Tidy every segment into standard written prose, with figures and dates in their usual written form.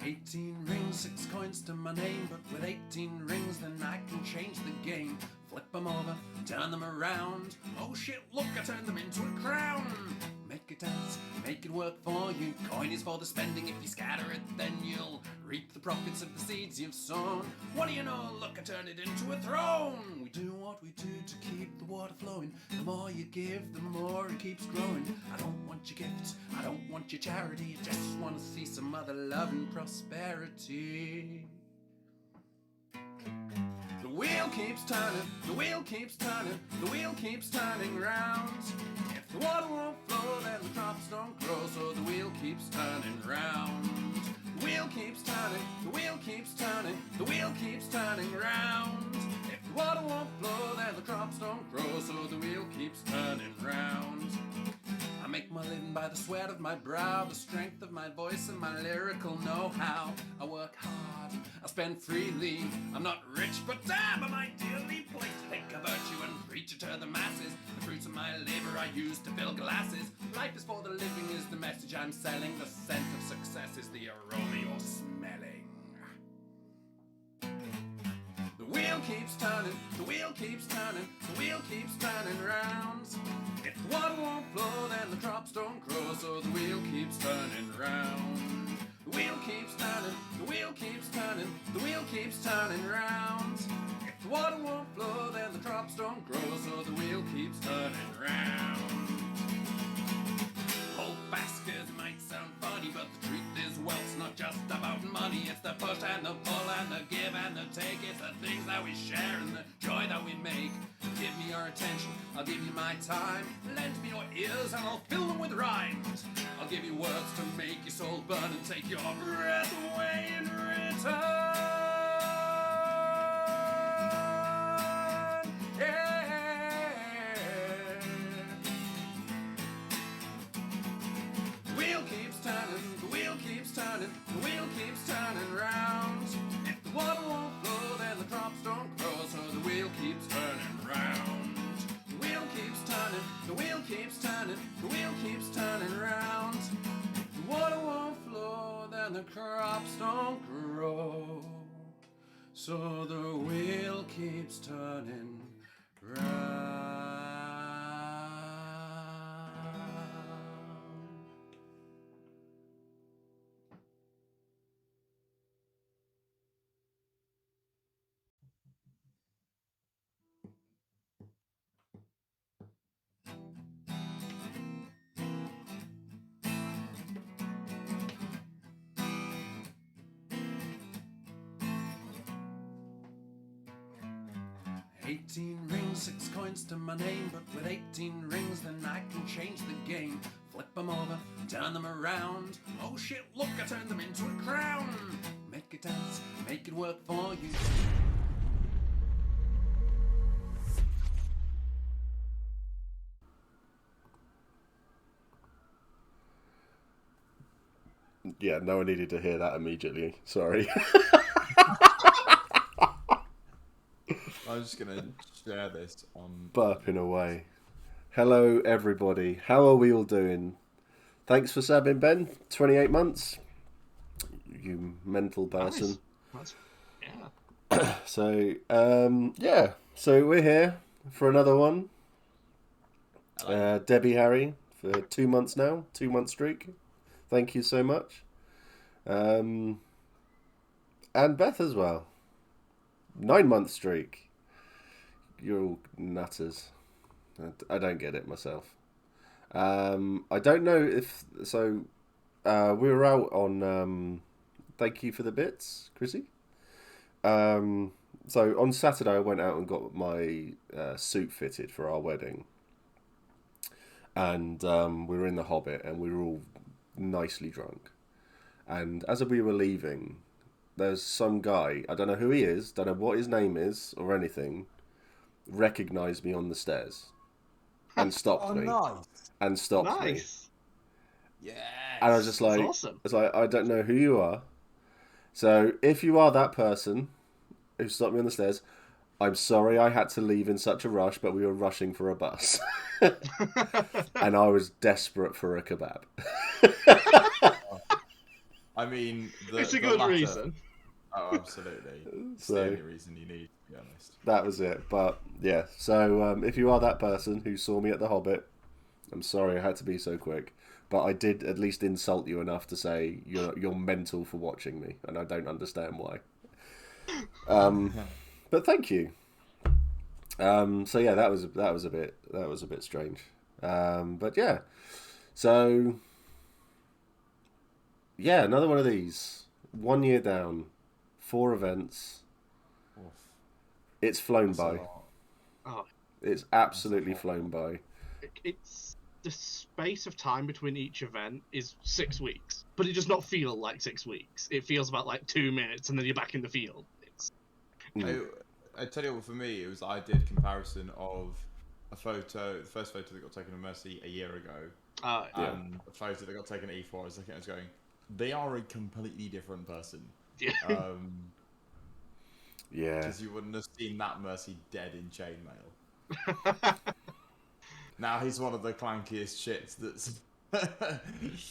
18 rings, 6 coins to my name, but with 18 rings then I can change the game. Flip them over, turn them around. Oh shit, look, I turned them into a crown. Make it dance, make it work for you. Coin is for the spending, if you scatter it then you'll reap the profits of the seeds you've sown. What do you know, look, I turned it into a throne. We do what we do to keep the water flowing. The more you give, the more it keeps growing. I don't want your gifts, I don't want your charity. I just want to see some other love and prosperity. The wheel keeps turning, the wheel keeps turning, the wheel keeps turning round. If the water won't flow, then the crops don't grow, so the wheel keeps turning round. The wheel keeps turning, the wheel keeps turning, the wheel keeps turning round. If the water won't flow, then the crops don't grow, so the wheel keeps turning round. I make my living by the sweat of my brow, the strength of my voice and my lyrical know-how. I work hard, I spend freely. I'm not rich, but damn, am I dearly placed to think of virtue and preach it to the masses. The fruits of my labor I use to fill glasses. Life is for the living is the message I'm selling. The scent of success is the aroma you're smelling. The wheel keeps turning, the wheel keeps turning, the wheel keeps turning round. If the water won't flow, then the crops don't grow, so the wheel keeps turning round. The wheel keeps turning, the wheel keeps turning, the wheel keeps turning round. If the water won't flow, then the crops don't grow, so the wheel keeps turning round. Hold fast, 'cause it might sound funny, but the truth is wealth's not just about money. It's the push and the pull and the give and the take. It's the things that we share and the joy that we make. Give me your attention, I'll give you my time. Lend me your ears and I'll fill them with rhymes. I'll give you words to make your soul burn and take your breath away in return. Yeah. The wheel keeps turning, the wheel keeps turning, the wheel keeps turning round. If the water won't flow, then the crops don't grow, so the wheel keeps turning round. The wheel keeps turning, the wheel keeps turning, the wheel keeps turning round. If the water won't flow, then the crops don't grow, so the wheel keeps turning round. 18 rings, 6 coins to my name, but with 18 rings then I can change the game. Flip them over, turn them around. Oh shit, look, I turned them into a crown. Make it dance, make it work for you. Yeah, no one needed to hear that immediately. Sorry. I'm just going to share this on... Burping away. Hello, everybody. How are we all doing? Thanks for subbing, Ben. 28 months. You mental person. Nice. Yeah. So, yeah. So we're here for another one. Debbie Harry for 2 months now. 2 month streak. Thank you so much. And Beth as well. 9 month streak. You're all nutters. I don't get it myself. I don't know if... So, we were out on... thank you for the bits, Chrissy. So, on Saturday I went out and got my suit fitted for our wedding. And we were in the Hobbit and we were all nicely drunk. And as we were leaving, there's some guy, I don't know who he is, don't know what his name is or anything, recognised me on the stairs and stopped me. Nice. And stopped me. Yes. And I was just like, awesome. It's like, I don't know who you are. So if you are that person who stopped me on the stairs, I'm sorry I had to leave in such a rush, but we were rushing for a bus. And I was desperate for a kebab. I mean, It's a the good latter. reason. Oh, absolutely. It's So- the only reason you need, to be honest. That was it. But yeah, so if you are that person who saw me at the Hobbit, I'm sorry I had to be so quick. But I did at least insult you enough to say you're mental for watching me, and I don't understand why. But thank you. So yeah, that was a bit strange. But yeah, so yeah, another one of these. 1 year down, 4 events. Oof. It's flown That's a by. lot. Oh, It's absolutely flown by. it's the space of time between each event is 6 weeks, but it does not feel like 6 weeks. It feels about like 2 minutes, and then you're back in the field. It's I tell you what, for me, it was I did comparison of the first photo that got taken of Mercy a year ago, Yeah. and a photo that got taken at E4. I was looking at it, I was going, they are a completely different person. yeah. Yeah. Because you wouldn't have seen that Mercy dead in chainmail. Now he's one of the clankiest shits that's.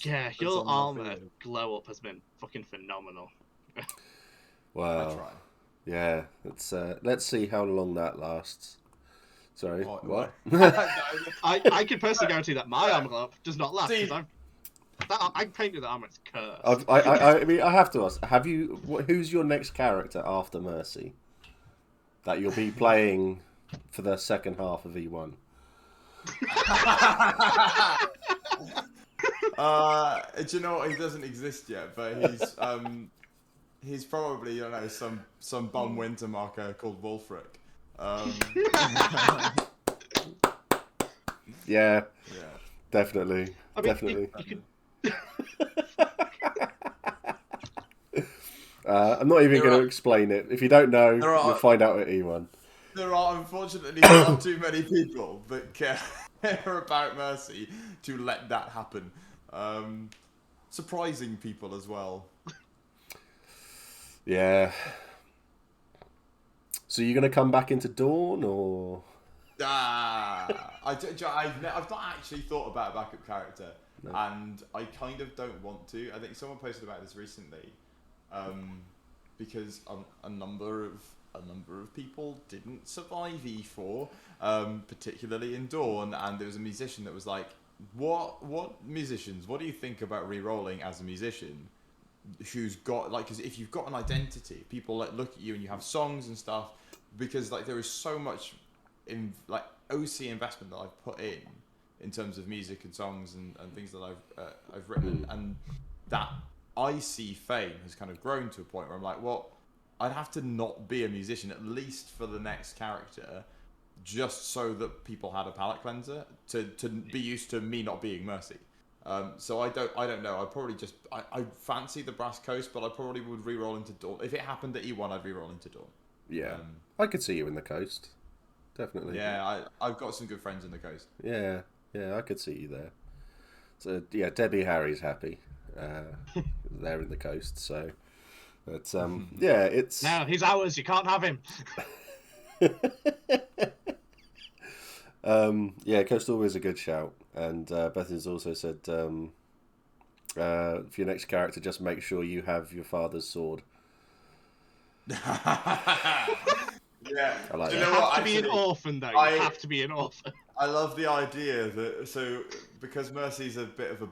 Yeah, that's your on the armor field. glow up has been fucking phenomenal. I Wow. try. Yeah. Let's see how long that lasts. Sorry. Oh, What? I can personally guarantee that my armor glow up does not last See- because I painted the armor. It's cursed. I mean, I have to ask. Who's your next character after Mercy? That you'll be playing for the second half of E1. Do you know what? He doesn't exist yet, but he's probably, I don't know, some bum winter marker called Wolfric. Yeah. Yeah. Definitely. I mean, Definitely. you could, I'm not even There going to are- explain it. If you don't know, There are- you'll find out at E1. There are unfortunately not too many people that care about Mercy to let that happen. Surprising people as well. Yeah. So you're going to come back into Dawn, or? I've not actually thought about a backup character, and I kind of don't want to. I think someone posted about this recently, because a number of people didn't survive E4, particularly in Dawn, and there was a musician that was like, "What musicians? What do you think about re-rolling as a musician?" Who's got like, because if you've got an identity, people like look at you and you have songs and stuff, because like there is so much in like OC investment that I've put in terms of music and songs and things that I've written, and that IC fame has kind of grown to a point where I'm like, well, I'd have to not be a musician at least for the next character, just so that people had a palate cleanser to be used to me not being Mercy. So I don't know. I'd probably just I fancy the Brass Coast, but I probably would re-roll into Dawn. If it happened at E1, I'd re-roll into Dawn. Yeah. I could see you in the Coast. Definitely. Yeah, I've got some good friends in the Coast. Yeah. Yeah, I could see you there. So, yeah, Debbie Harry's happy. They're in the Coast, so... But, yeah, it's... no, he's ours. You can't have him. Yeah, Coast always a good shout. And Bethany's also said, for your next character, just make sure you have your father's sword. Yeah, I like do You that. know what? have to be an Actually, orphan, though. You I- have to be an orphan. I love the idea that because Mercy's a bit of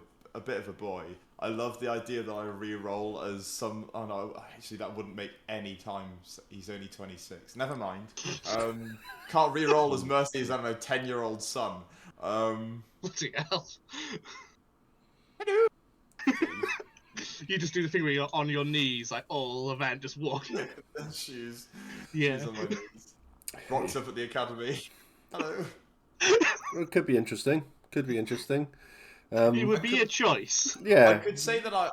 a boy. I love the idea that I re-roll as some. Oh no, actually that wouldn't make any time. He's only 26. Never mind. Can't re-roll as Mercy's, I don't know, 10-year-old son. Bloody hell. Hello. You just do the thing where you're on your knees, like all event, just walking. Shoes. Yeah. Shoes on my knees. Rocks up at the academy. Hello. Well, it could be interesting. Could be interesting. It would be a choice. I Yeah. could say that I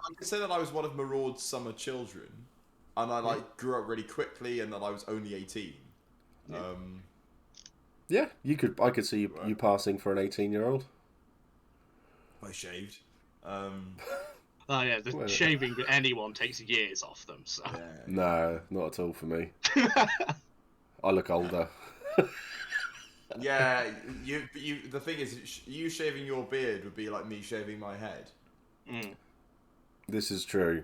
was one of Maraud's summer children, and I like grew up really quickly, and that I was only 18. Yeah, I could see you passing for an 18-year-old. I shaved. Oh yeah, the Well, shaving with anyone takes years off them. So Yeah. No, not at all for me. I look older. Yeah, you. The thing is, you shaving your beard would be like me shaving my head. Mm. This is true.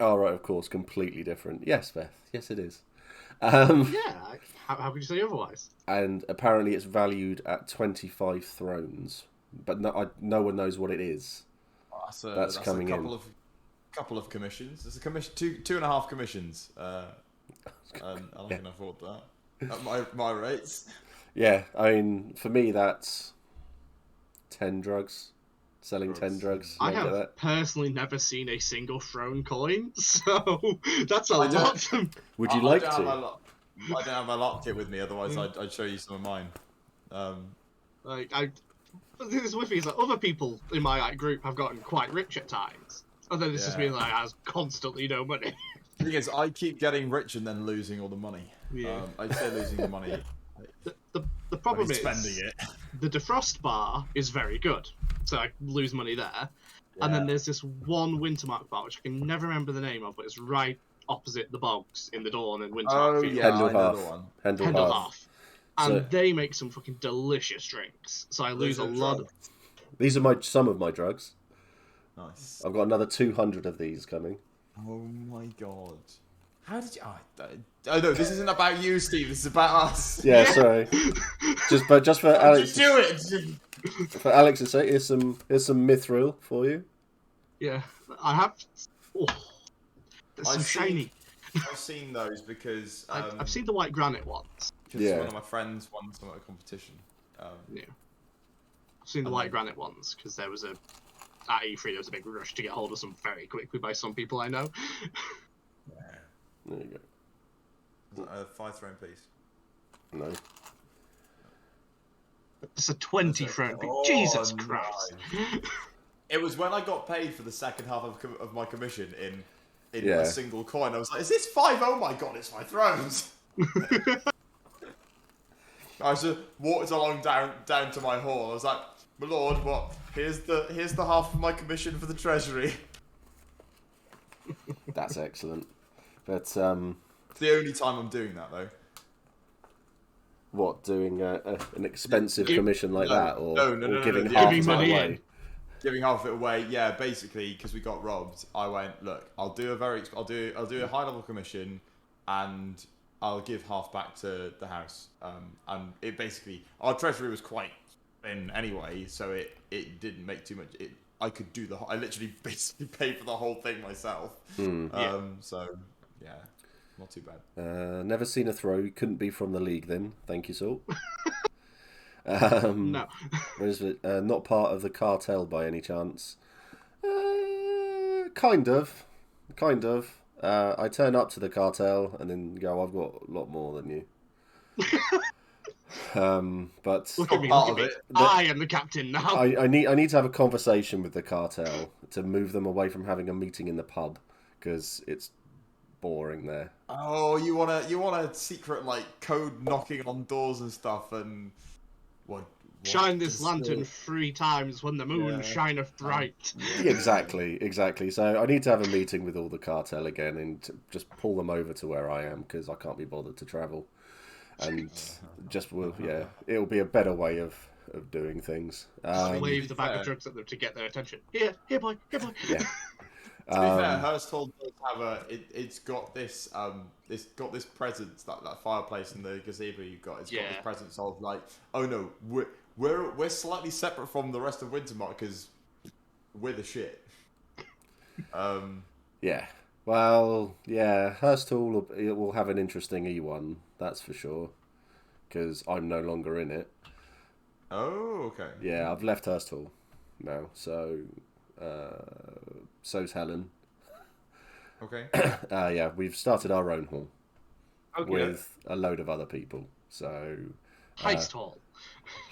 Oh, right, of course, completely different. Yes, Beth. Yes, it is. Yeah. How could you say otherwise? And apparently it's valued at 25 thrones, but no one knows what it is. That's coming in. Couple of commissions. There's a commission, two and a half commissions. And I can afford that at my rates. Yeah, I mean, for me, that's 10 drugs. Selling 10 drugs. I You get have that? personally never seen a single throne coin, so that's a lot. Would you like I to? I don't have my lock kit with me, otherwise I'd show you some of mine. Like the thing that's with me is that other people in my group have gotten quite rich at times, and then it's just Yeah. been like, has constantly no money. The thing is, I keep getting rich and then losing all the money. Yeah. I'd say losing the money. The problem is spending it. the defrost bar is very good, so I lose money there. And then there's this one Wintermark bar which I can never remember the name of, but it's right opposite the bogs in the Dawn and Wintermark field. Yeah, I know the one. Hendel Half. And So- they make some fucking delicious drinks. So I lose a lot. These are some of my drugs. Nice. I've got another 200 of these coming. Oh my god. How did you? Oh no, this isn't about you, Steve. This is about us. Yeah, sorry. Just for Alex. Just do it. For Alex's sake, here's some mithril for you. Yeah, I have. Oh, that's so I've shiny. I've seen those because I've seen the white granite ones. Yeah. One of my friends won some at a competition. Yeah, I've seen the white granite ones because there was at E3 there was a big rush to get hold of some very quickly by some people I know. There you go. A 5 throne piece. No. It's a 20 throne. Jesus Christ! It was when I got paid for the second half of my commission in Yeah. a single coin. I was like, "Is this 5? Oh my god, it's 5 thrones!" I just walked along down to my hall. I was like, "My lord, what? Here's the half of my commission for the treasury." That's excellent. But It's the only time I'm doing that though. what, doing an expensive commission like no, that, or no, giving yeah, half giving of it money away? in. Giving half of it away, yeah. Basically, because we got robbed, I went, "Look, I'll do a high level commission, and I'll give half back to the house." And it basically, our treasury was quite thin anyway, so it didn't make too much. I could do I literally basically paid for the whole thing myself. So yeah, not too bad. Never seen a throw. Couldn't be from the league then. Thank you, Salt. No. What is it? Not part of the cartel by any chance? Kind of. I turn up to the cartel and then go, "I've got a lot more than you." But Look at me, part look at of me. it. I am the captain now. I need to have a conversation with the cartel to move them away from having a meeting in the pub because it's boring there. Oh, you want a secret like code knocking on doors and stuff and what? Shine this lantern 3 times when the moon shineth bright. Exactly. So I need to have a meeting with all the cartel again and just pull them over to where I am because I can't be bothered to travel. And it'll be a better way of doing things. Wave the bag of drugs at them to get their attention. Here, boy. Yeah. To be fair, Hearstall does have it's got this presence, that fireplace in the gazebo you've got. It's got this presence of like, oh no, we're slightly separate from the rest of Wintermark because we're the shit. Yeah. Well, yeah, Hearstall will have an interesting E1, that's for sure, because I'm no longer in it. Oh, okay. Yeah, I've left Hearstall now, so so's Helen. Okay. Yeah, we've started our own hall with a load of other people. So Heist hall.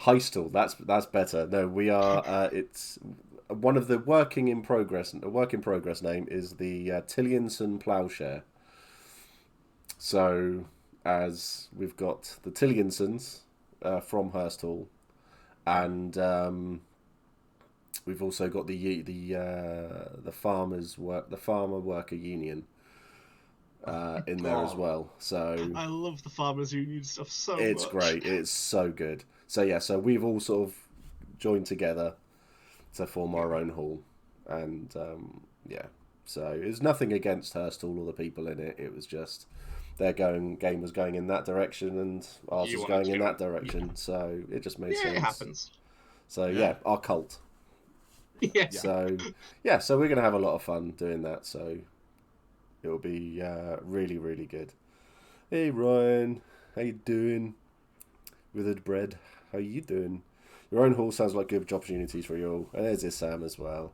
Heist hall, that's better. No, we are. It's one of the work in progress name is the Tillianson Ploughshare. So as we've got the Tilliansons from Hurst Hall, and we've also got the farmer worker union in there as well. So I love the farmers union stuff so much. it's great. It's so good. So yeah, so we've all sort of joined together to form our own hall, and yeah, So it's nothing against Herstal or the people in it. It was just their game was going in that direction, and ours You was wanted going to in go- that direction. So it just made sense. It happens. So Yeah. yeah, our cult. Yeah. So yeah, so we're gonna have a lot of fun doing that. So it'll be really, really good. Hey Ryan, how you doing? Withered bread, how you doing? Your own hall sounds like good opportunities for you all. And there's this Sam as well.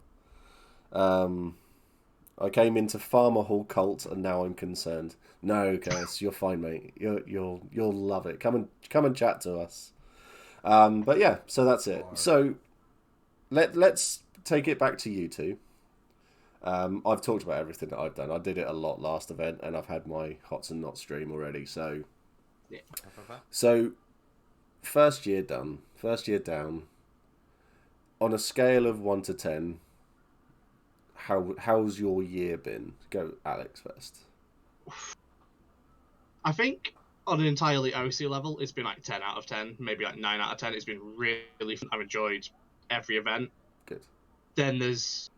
I came into Farmer Hall cult and now I'm concerned. No, Curse, you're fine, mate. You'll love it. Come and chat to us. But yeah, so that's it. So let's take it back to you two. I've talked about everything that I've done. I did it a lot last event, and I've had my Hots and Not stream already. So, Yeah. so first year done. First year down. On a scale of 1 to 10, how's your year been? Go, Alex, first. I think on an entirely OC level, it's been like 10 out of 10, maybe like 9 out of 10. It's been really fun. I've enjoyed every event. Good. Then there's...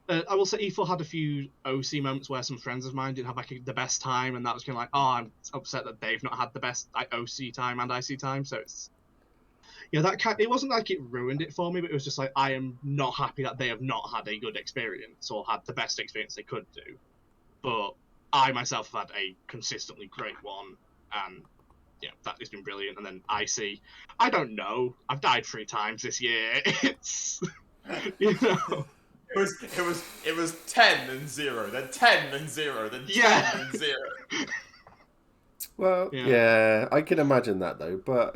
I will say E4 had a few OC moments where some friends of mine didn't have like the best time, and that was kind of like, oh, I'm upset that they've not had the best like OC time and IC time. So it's it wasn't like it ruined it for me, but it was just like I am not happy that they have not had a good experience or had the best experience they could do. But I myself have had a consistently great one, and that has been brilliant. And then IC, I don't know, I've died 3 times this year. It's It was 10 and 0, then 10 and 0, then 10 and 0. Well, yeah, I can imagine that though. But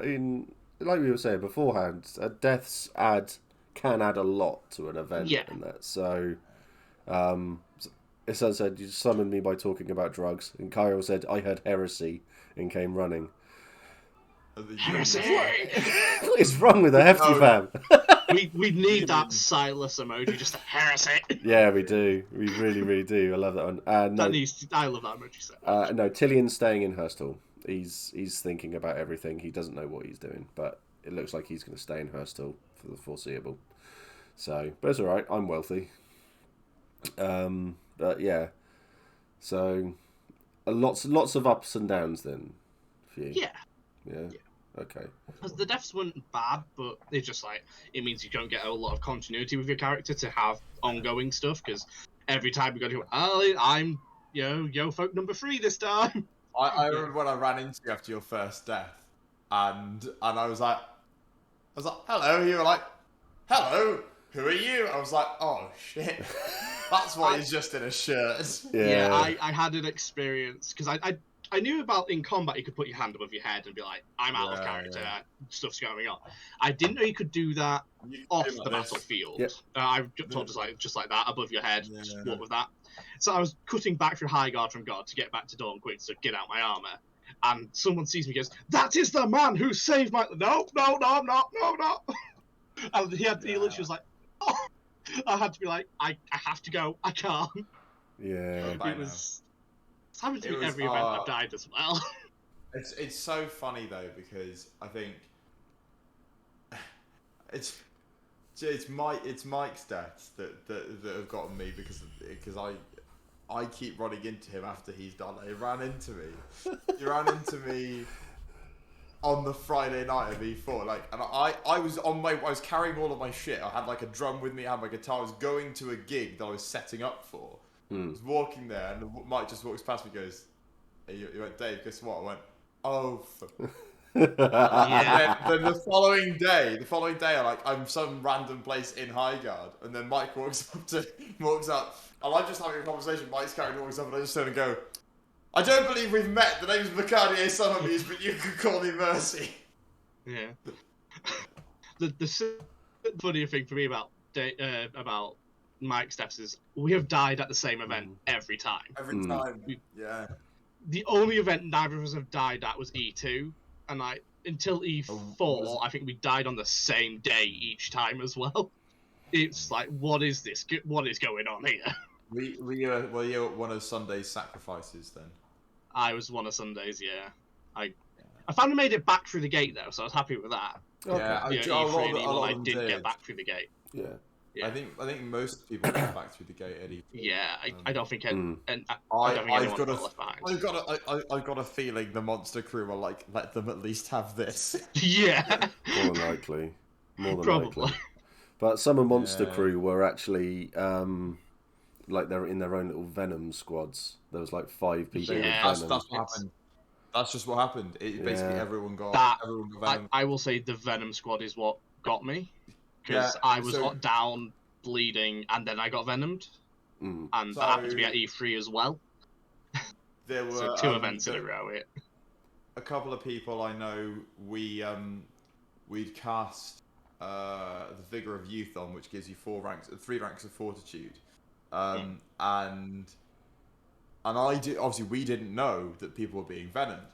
like we were saying beforehand, deaths can add a lot to an event. Yeah. And that. So, as I said, you summoned me by talking about drugs, and Kyle said I heard heresy and came running. Heresy! What is wrong with a hefty fam? we need that Silas emoji, just a heresy. Yeah, we do. We really, really do. I love that one. I love that emoji so much. No, Tillion's staying in Herstal. He's thinking about everything. He doesn't know what he's doing, but it looks like he's going to stay in Herstal for the foreseeable. So, but it's all right. I'm wealthy. But yeah. So, lots of ups and downs then for you. Yeah. Okay. Because the deaths weren't bad, but it's just like it means you don't get a lot of continuity with your character to have ongoing stuff. Because every time we go to, I'm yo folk number 3 this time. I remember when I ran into you after your first death, and I was like, hello. You were like, hello. Who are you? I was like, oh shit. That's why he's just in a shirt. Yeah, I had an experience because I knew about in combat you could put your hand above your head and be like, I'm out of character, stuff's going on. I didn't know you could do that off the battlefield. Yep. I told just like that, above your head, just walk with that. So I was cutting back through High Guard from God to get back to Dawn Queen to get out my armour. And someone sees me and goes, that is the man who saved my... No, I'm not. And he literally was like, oh. I had to be like, I have to go. I can't. Yeah. It was... It's happened to me every event I've died as well. It's so funny though, because I think it's Mike's deaths that have gotten me because I keep running into him after he's done. He ran into me. He ran into me on the Friday night of E4, and I was carrying all of my shit. I had like a drum with me, I had my guitar. I was going to a gig that I was setting up for. I was walking there, and Mike just walks past me, goes, "He went, Dave, guess what?" I went, "Oh." Then the following day, I'm some random place in Highguard, and then Mike walks up, and I'm just having a conversation. Mike's character walks up, and I just turn and go, "I don't believe we've met. The name's Mercadier Sotheby's, but you can call me Mercy." Yeah. The funny thing for me about Mike's deaths is we have died at the same event every time. Every time, yeah. The only event neither of us have died at was E2, and until E4, I think we died on the same day each time as well. It's like, what is this? What is going on here? Were you one of Sunday's sacrifices then? I was one of Sunday's, yeah. I finally made it back through the gate though, so I was happy with that. Okay. Yeah, E3 and E1, I did get back through the gate. Yeah. I think most people come back through the gate, Eddie. Yeah, I don't think I don't think I've anyone got got left behind. I've got a feeling the monster crew are like, let them at least have this. Yeah, More than likely. More than probably. likely. But some of Monster Yeah. Crew were actually like they're in their own little Venom squads. There was like 5 people Yeah. with That's Venom. what happened. That's just what happened. Basically Yeah. everyone got That Venom. I will say the Venom squad is what got me because Yeah, I was so- down, bleeding, and then I got venomed, Mm. and that happened to be at E3 as well. There were So 2 events in a row. a couple of people I know we'd cast the Vigor of Youth on, which gives you 3 ranks of fortitude, and I did, obviously we didn't know that people were being venomed,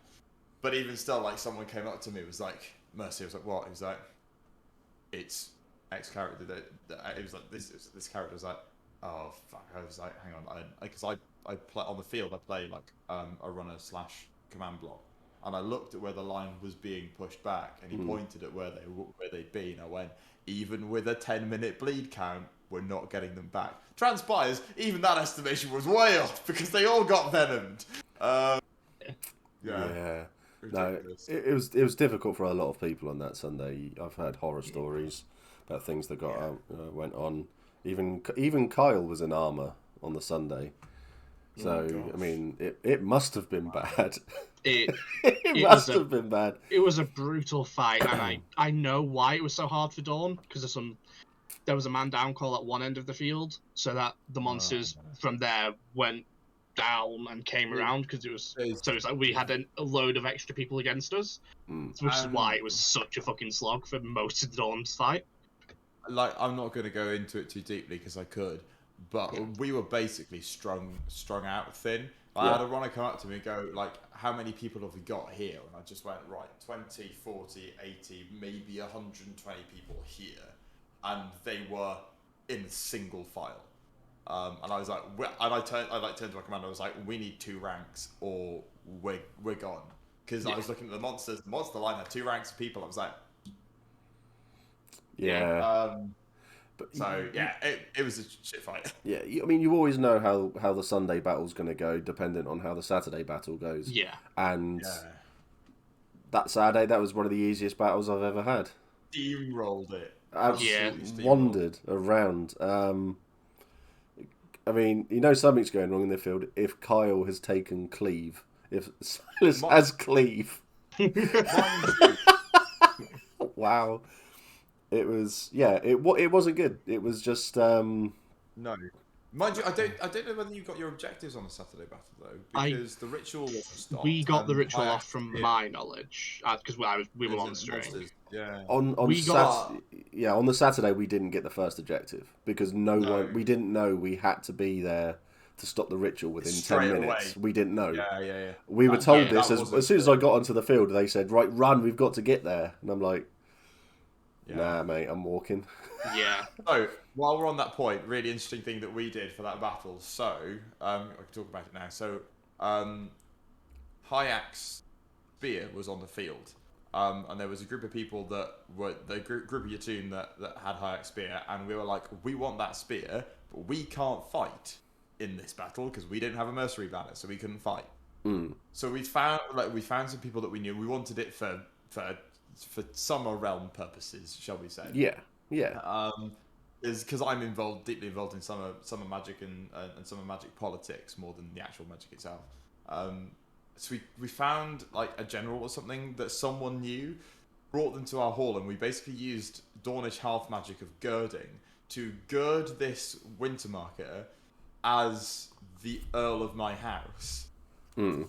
but even still, like, someone came up to me, was like, Mercy, I was like, what? He was like, it's X character that it was like this character was like, oh fuck. I was like, hang on, because I play on the field, I play like a runner / command block, and I looked at where the line was being pushed back, and he pointed at where they'd been. I went, even with a 10-minute bleed count, we're not getting them back. Transpires, even that estimation was way off because they all got venomed. Yeah. No, Ridiculous. it was difficult for a lot of people on that Sunday. I've heard horror stories about things that went on. Even Kyle was in armor on the Sunday. So I mean, it must have been bad. It Must have been bad. It was a brutal fight, and I know why it was so hard for Dawn, because there was a man down call at one end of the field, so that the monsters from there went down and came around, because it was like we had a load of extra people against us, which is why it was such a fucking slog for most of Dawn's fight. Like, I'm not going to go into it too deeply because I could, but we were basically strung out thin. I had a runner come up to me and go, like, how many people have we got here? And I just went, right, 20, 40, 80, maybe 120 people here. And they were in single file. And I was like, I turned to my commander, I was like, we need 2 ranks or we're gone. Because I was looking at the monsters, the monster line had 2 ranks of people. I was like, it was a shit fight. Yeah, I mean, you always know how the Sunday battle's going to go, dependent on how the Saturday battle goes. Yeah. And that Saturday, that was one of the easiest battles I've ever had. Steamrolled it. Absolutely wandered around. I mean, you know something's going wrong in the field if Kyle has taken cleave. If Silas has cleave. Wow. It was, it wasn't good. It was just, No. Mind you, I don't know whether you got your objectives on the Saturday battle, though, because the ritual wasn't stopped. We got the ritual off from my knowledge, because we were monstering. Yeah. On the Saturday we didn't get the first objective because we didn't know we had to be there to stop the ritual within 10 minutes. We didn't know. Yeah. We were told this as soon as I got onto the field. They said, "Right, run! We've got to get there." And I'm like, "Nah, mate, I'm walking." Yeah. So while we're on that point, really interesting thing that we did for that battle. So I can talk about it now. So Hayak's spear was on the field. And there was a group of people that were the group of Yatun that had Hayak's spear, and we were like, we want that spear, but we can't fight in this battle because we didn't have a mercenary banner, so we couldn't fight. So we found some people that we knew. We wanted it for summer realm purposes, shall we say? Yeah. Is because I'm deeply involved in summer magic and summer magic politics more than the actual magic itself. So we found like a general or something that someone knew, brought them to our hall, and we basically used Dornish hearth magic of girding to gird this winter marketer as the Earl of my house. And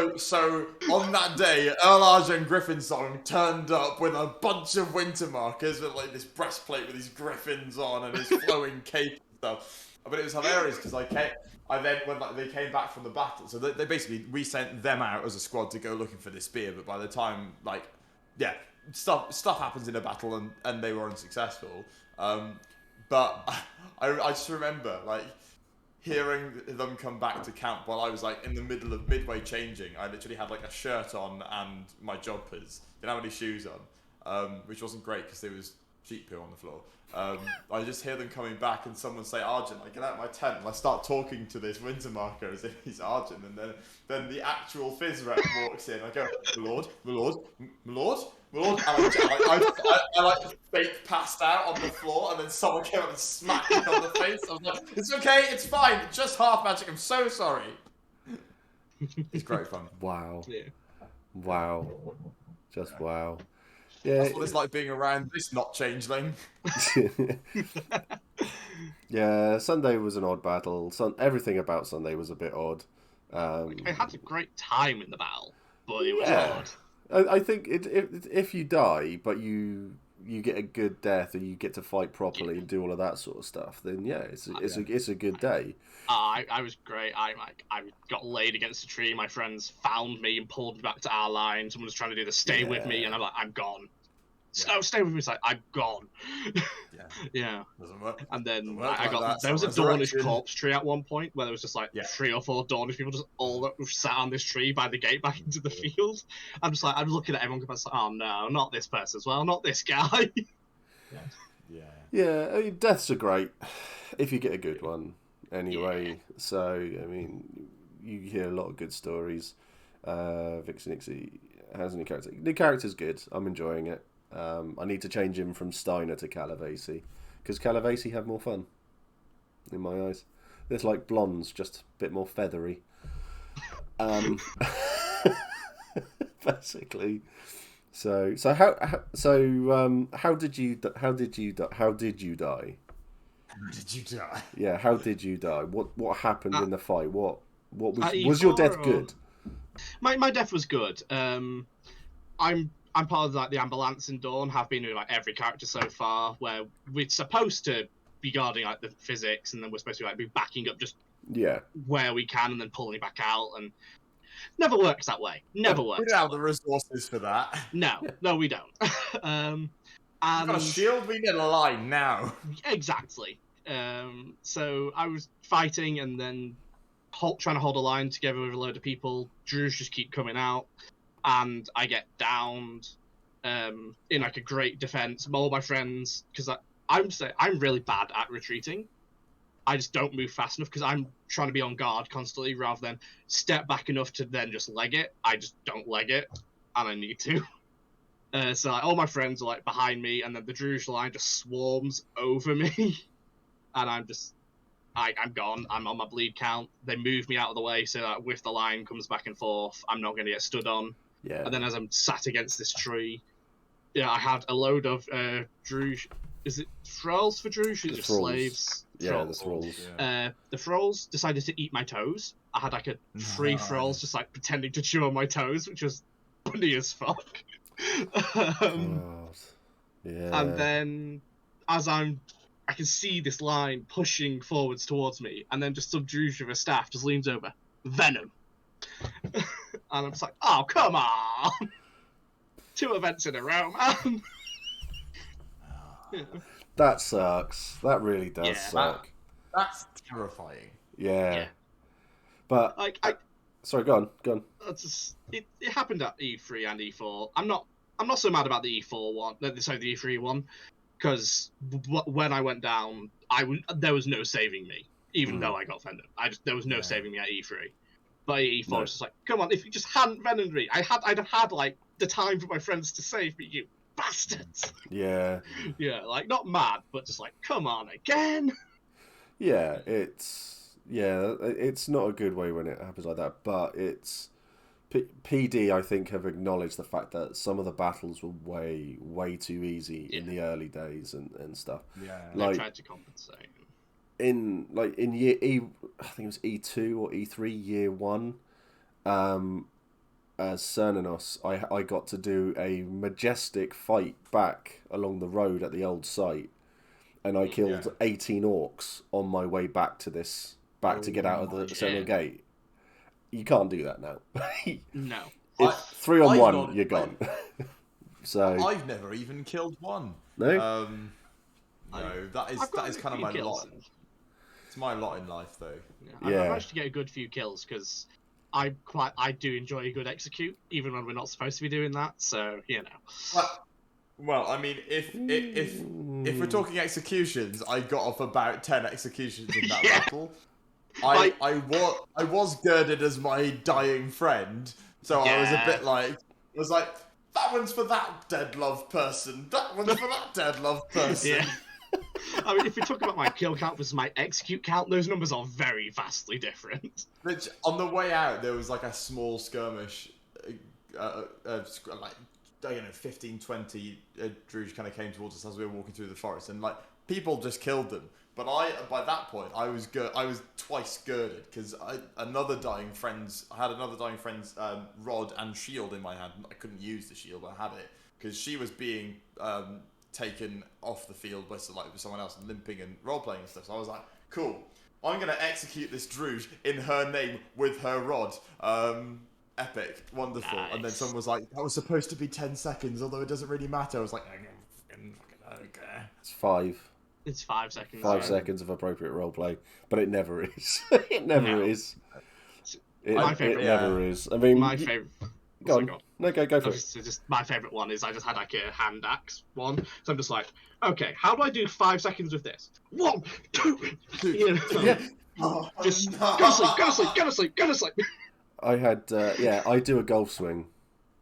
so on that day, Earl Arjen Griffin-Song turned up with a bunch of winter markers with like this breastplate with these griffins on and his flowing cape and stuff. But it was hilarious because when they came back from the battle, so they basically, we sent them out as a squad to go looking for this spear, but by the time stuff happens in a battle and they were unsuccessful. But I just remember like hearing them come back to camp while I was like in the middle of midway changing. I literally had like a shirt on and my joggers, didn't have any shoes on, which wasn't great because sheep poo on the floor. I just hear them coming back, and someone say Argent. I get out of my tent and I start talking to this winter marker as if he's Argent, and then the actual Fizz rep walks in. I go, my lord, my lord, my lord, my lord, and I like fake passed out on the floor, and then someone came up and smacked me on the face. I was like, it's okay, it's fine, just half magic. I'm so sorry. It's great fun. Wow. Yeah. Wow. Just wow. Yeah. That's what it's like being around this not changeling. Yeah, Sunday was an odd battle. Everything about Sunday was a bit odd. I had a great time in the battle, but it was Yeah. odd. I think if you die, but you get a good death, or you get to fight properly and do all of that sort of stuff, then yeah, it's a good day. I was great. I got laid against a tree. My friends found me and pulled me back to our line. Someone was trying to do the stay with me, and I'm like, I'm gone. Yeah. No, stay with me. It's like, I'm gone. Yeah. Yeah. Doesn't work. And then Doesn't work I like got that. there was a It's not Dornish resurrection. corpse tree at one point where there was just like 3 or 4 Dornish people just all that sat on this tree by the gate back into the field. I'm just like, I'm looking at everyone, like, oh no, not this person as well, not this guy. Yeah. Yeah, I mean, deaths are great if you get a good one. Anyway, so I mean, you hear a lot of good stories. Vixen Nixie has a new character. New character's good. I'm enjoying it. I need to change him from Steiner to Calavasi, because Calavasi have more fun in my eyes. There's like blondes, just a bit more feathery. Basically. So how did you die? How did you die? Yeah, how did you die? What happened in the fight? What At was your E4 death or- good? My death was good. I'm part of like the ambulance in Dawn. Have been with like every character so far, where we're supposed to be guarding like the physics, and then we're supposed to like be backing up just Yeah. where we can, and then pulling back out, and never works that way. Never We works. don't have the resources for that. No, we don't. We've got a shield, we need a line now. Exactly. So I was fighting and then trying to hold a line together with a load of people. Druids just keep coming out, and I get downed in like a great defense. All my friends, because I'm really bad at retreating. I just don't move fast enough because I'm trying to be on guard constantly rather than step back enough to then just leg it. I just don't leg it, and I need to. So like, all my friends are like behind me, and then the Druid line just swarms over me, and I'm gone. I'm on my bleed count. They move me out of the way so that if the line comes back and forth, I'm not going to get stood on. Yeah. And then as I'm sat against this tree, I had a load of Druid. Is it thralls for Druid? It's just thralls. slaves. Yeah, the thralls. The thralls decided to eat my toes. I had like 3 thralls just like pretending to chew on my toes, which was funny as fuck. God. Yeah. And then as I can see this line pushing forwards towards me, and then just some Druid with a staff just leans over, Venom. And I'm just like, oh, come on! 2 events in a row, man! That sucks. That really does Yeah, suck. That's terrifying. Yeah. But sorry, go on. It happened at E3 and E4. I'm not so mad about the E4 one. Sorry, the E3 one, because when I went down, there was no saving me, even though I got Venom. There was no saving me at E3. But at E4, No. it's just like, come on, if you just hadn't Venomed me, I'd have had like the time for my friends to save me, you bastards. Yeah. Yeah, like not mad, but just like, come on again. Yeah, it's not a good way when it happens like that, but it's PD, I think, have acknowledged the fact that some of the battles were way too easy in the early days and stuff. Yeah. They tried to compensate. In year I think it was E2 or E3 year 1, as Cernanos, I got to do a majestic fight back along the road at the old site, and I killed 18 orcs on my way back to to get out of the Cernanos gate. You can't do that now. No. If 3 on 1, not- you're gone. So I've never even killed one. no, No, that I've got is a kind of few my kills. lot. It's my lot in life, though. I Yeah. managed to get a good few kills because I do enjoy a good execute, even when we're not supposed to be doing that. So Well, I mean, if we're talking executions, I got off about 10 executions in that battle. I was girded as my dying friend, so I was a bit like, that one's for that dead loved person, that one's for that dead loved person. Yeah. I mean, if we talk about my kill count versus my execute count, those numbers are very vastly different. Which, on the way out, there was like a small skirmish, like, I don't know, 15, 20 Druge kind of came towards us as we were walking through the forest, and like, people just killed them. But by that point, I was twice girded, because I had another dying friend's rod and shield in my hand. I couldn't use the shield, but I had it, because she was being taken off the field by someone else, limping and role-playing and stuff. So I was like, cool, I'm going to execute this Druge in her name with her rod. Epic, wonderful. Nice. And then someone was like, that was supposed to be 10 seconds, although it doesn't really matter. I was like, okay. It's 5. It's 5 seconds. 5 seconds of appropriate roleplay, but it never is. It never is. It never is. I mean, my favorite. Go on. No, go for it. Just my favorite one is I just had like a hand axe one, so I'm just like, okay, how do I do 5 seconds with this? 1, 2, you know, yeah. Just go to sleep. I had, I do a golf swing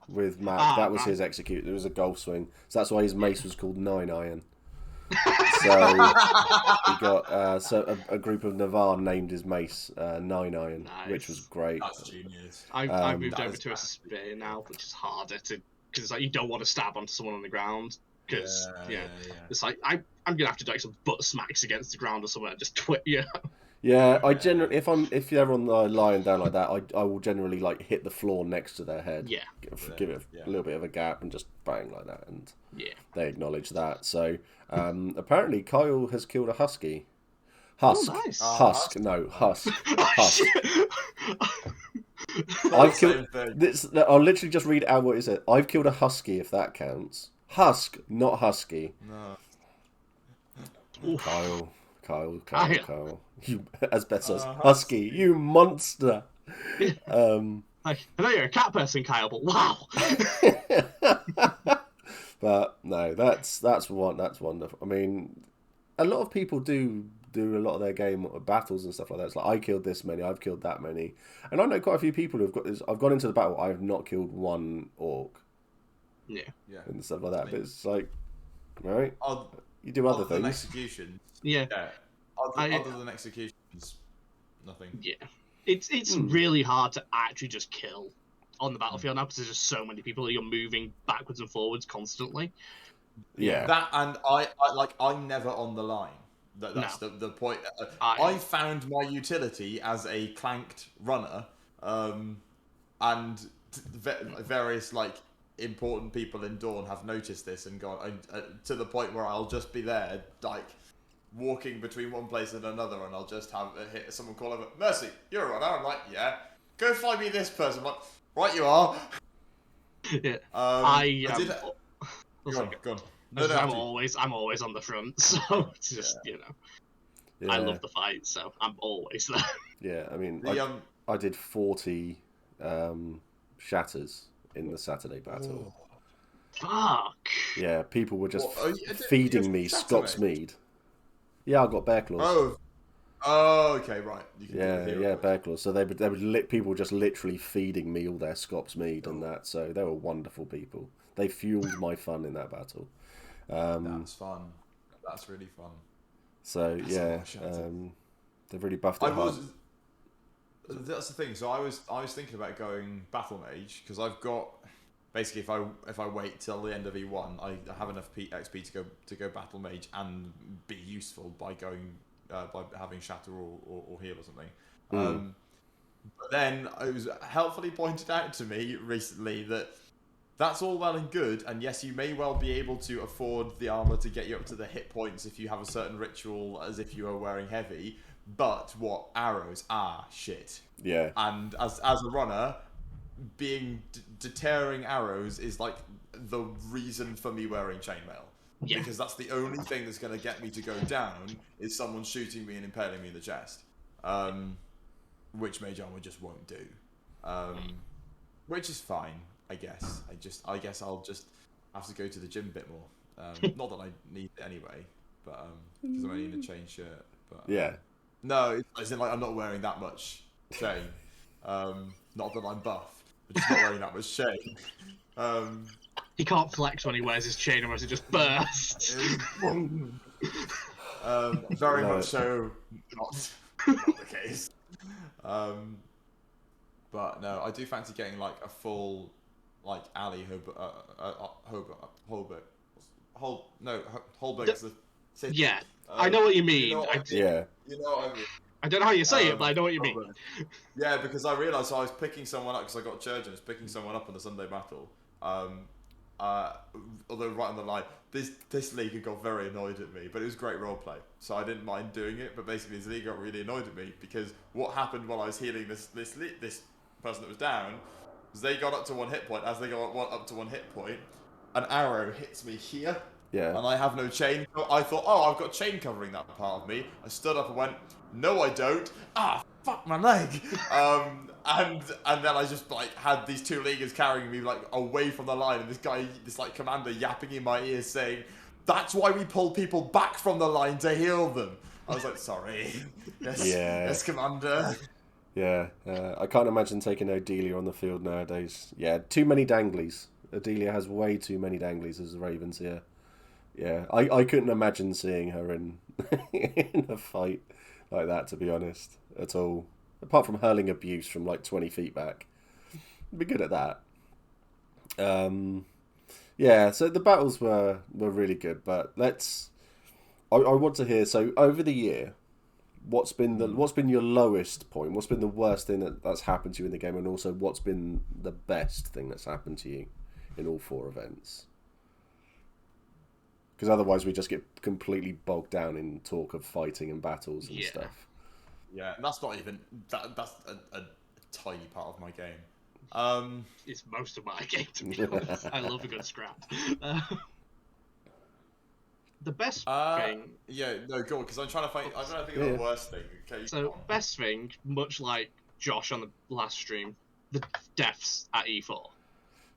with Matt. That was his execute. It was a golf swing, so that's why his mace was called 9 Iron. So he got a group of Navarre named his mace 9 Iron, which was great. That's genius. I moved over to a spear now, which is harder to, because it's like you don't want to stab onto someone on the ground, because it's like I'm gonna have to do like some butt smacks against the ground or something, and just twit you. Yeah, I generally if you're on the lying down like that, I will generally like hit the floor next to their head. Yeah. Give it a little bit of a gap and just bang like that, and they acknowledge that. So apparently Kyle has killed a husky. Husk. Oh, nice. Husk. No, husk. Husk. I've killed this. I'll literally just read out what it said. I've killed a husky, if that counts. Husk, not husky. No. Kyle. You asbestos husky, you monster. I know you're a cat person, Kyle, but wow. But no, that's wonderful. I mean, a lot of people do a lot of their game battles and stuff like that. It's like, I killed this many, I've killed that many, and I know quite a few people who've got this. I've gone into the battle, I have not killed one orc. Yeah, and stuff like that. But it's like, right, you do other things. Executions. Yeah. Other than executions, nothing. Yeah, it's really hard to actually just kill on the battlefield now, because there's just so many people that you're moving backwards and forwards constantly. Yeah. That, and I'm never on the line. That's the point. I found my utility as a clanked runner, and various important people in Dawn have noticed this and gone to the point where I'll just be there walking between one place and another, and I'll just have someone call over, Mercy, you're a runner. I'm like, yeah, go find me this person. I'm like, right, you are. Yeah. Go on. I'm always on the front, so it's just I love the fight, so I'm always there. Yeah, I mean, I did 40 shatters in the Saturday battle. Oh. Fuck. Yeah, people were just feeding me Scott's mead. Yeah, I got bear claws. Oh, okay, right. Bear claws. So people just literally feeding me all their Scott's mead and that. So they were wonderful people. They fueled my fun in that battle. That's fun. That's really fun. So they've really buffed it hard. That's the thing. So I was thinking about going battle mage, because I've got basically if I wait till the end of E1, I have enough XP to go battle mage and be useful by going by having shatter or heal or something. But then it was helpfully pointed out to me recently that that's all well and good, and yes, you may well be able to afford the armor to get you up to the hit points if you have a certain ritual as if you are wearing heavy, but arrows are shit. Yeah. And as a runner, being deterring arrows is like the reason for me wearing chainmail. Yeah. Because that's the only thing that's going to get me to go down is someone shooting me and impaling me in the chest. Which mage armor just won't do. Which is fine, I guess. I guess I'll just have to go to the gym a bit more. Not that I need it anyway, but because I'm only in a chain shirt. But Yeah. no, as in like I'm not wearing that much chain. Not that I'm buff, but just not wearing that much chain. He can't flex when he wears his chain, or else it just bursts. Very No. much so not the case. But no, I do fancy getting like a full like alley Holberg's the city. Yeah, I know what you mean. You know what I mean? Yeah. You know what I mean? I don't know how you say it, but I know what you mean. Holberg. Yeah, because I realised I was picking someone up because I got church and I was picking someone up on the Sunday battle. Although right on the line, this league got very annoyed at me, but it was great roleplay, so I didn't mind doing it. But basically, this league got really annoyed at me because what happened while I was healing this person that was down was they got up to 1 hit point. As they got up to 1 hit point, an arrow hits me here. Yeah. And I have no chain. I thought, oh, I've got chain covering that part of me. I stood up and went, no, I don't. Ah, fuck my leg. And then I just like had these 2 leaguers carrying me like away from the line, and this like commander yapping in my ear saying, "That's why we pull people back from the line to heal them." I was like, sorry. Yes, commander. Yeah. I can't imagine taking Odelia on the field nowadays. Yeah, too many danglies. Odelia has way too many danglies as the Ravens here. Yeah, I couldn't imagine seeing her in in a fight like that, to be honest, at all. Apart from hurling abuse from like 20 feet back. I'd be good at that. Yeah, so the battles were really good, but I want to hear, so over the year, what's been your lowest point? What's been the worst thing that's happened to you in the game, and also what's been the best thing that's happened to you in all 4 events? Because otherwise we just get completely bogged down in talk of fighting and battles and stuff. Yeah, and that's not even that's a tiny part of my game. It's most of my game, to be honest. I love a good scrap. The best thing. Yeah, no, go on, because I'm trying to think of the worst thing. Okay. So best thing, much like Josh on the last stream, the deaths at E4.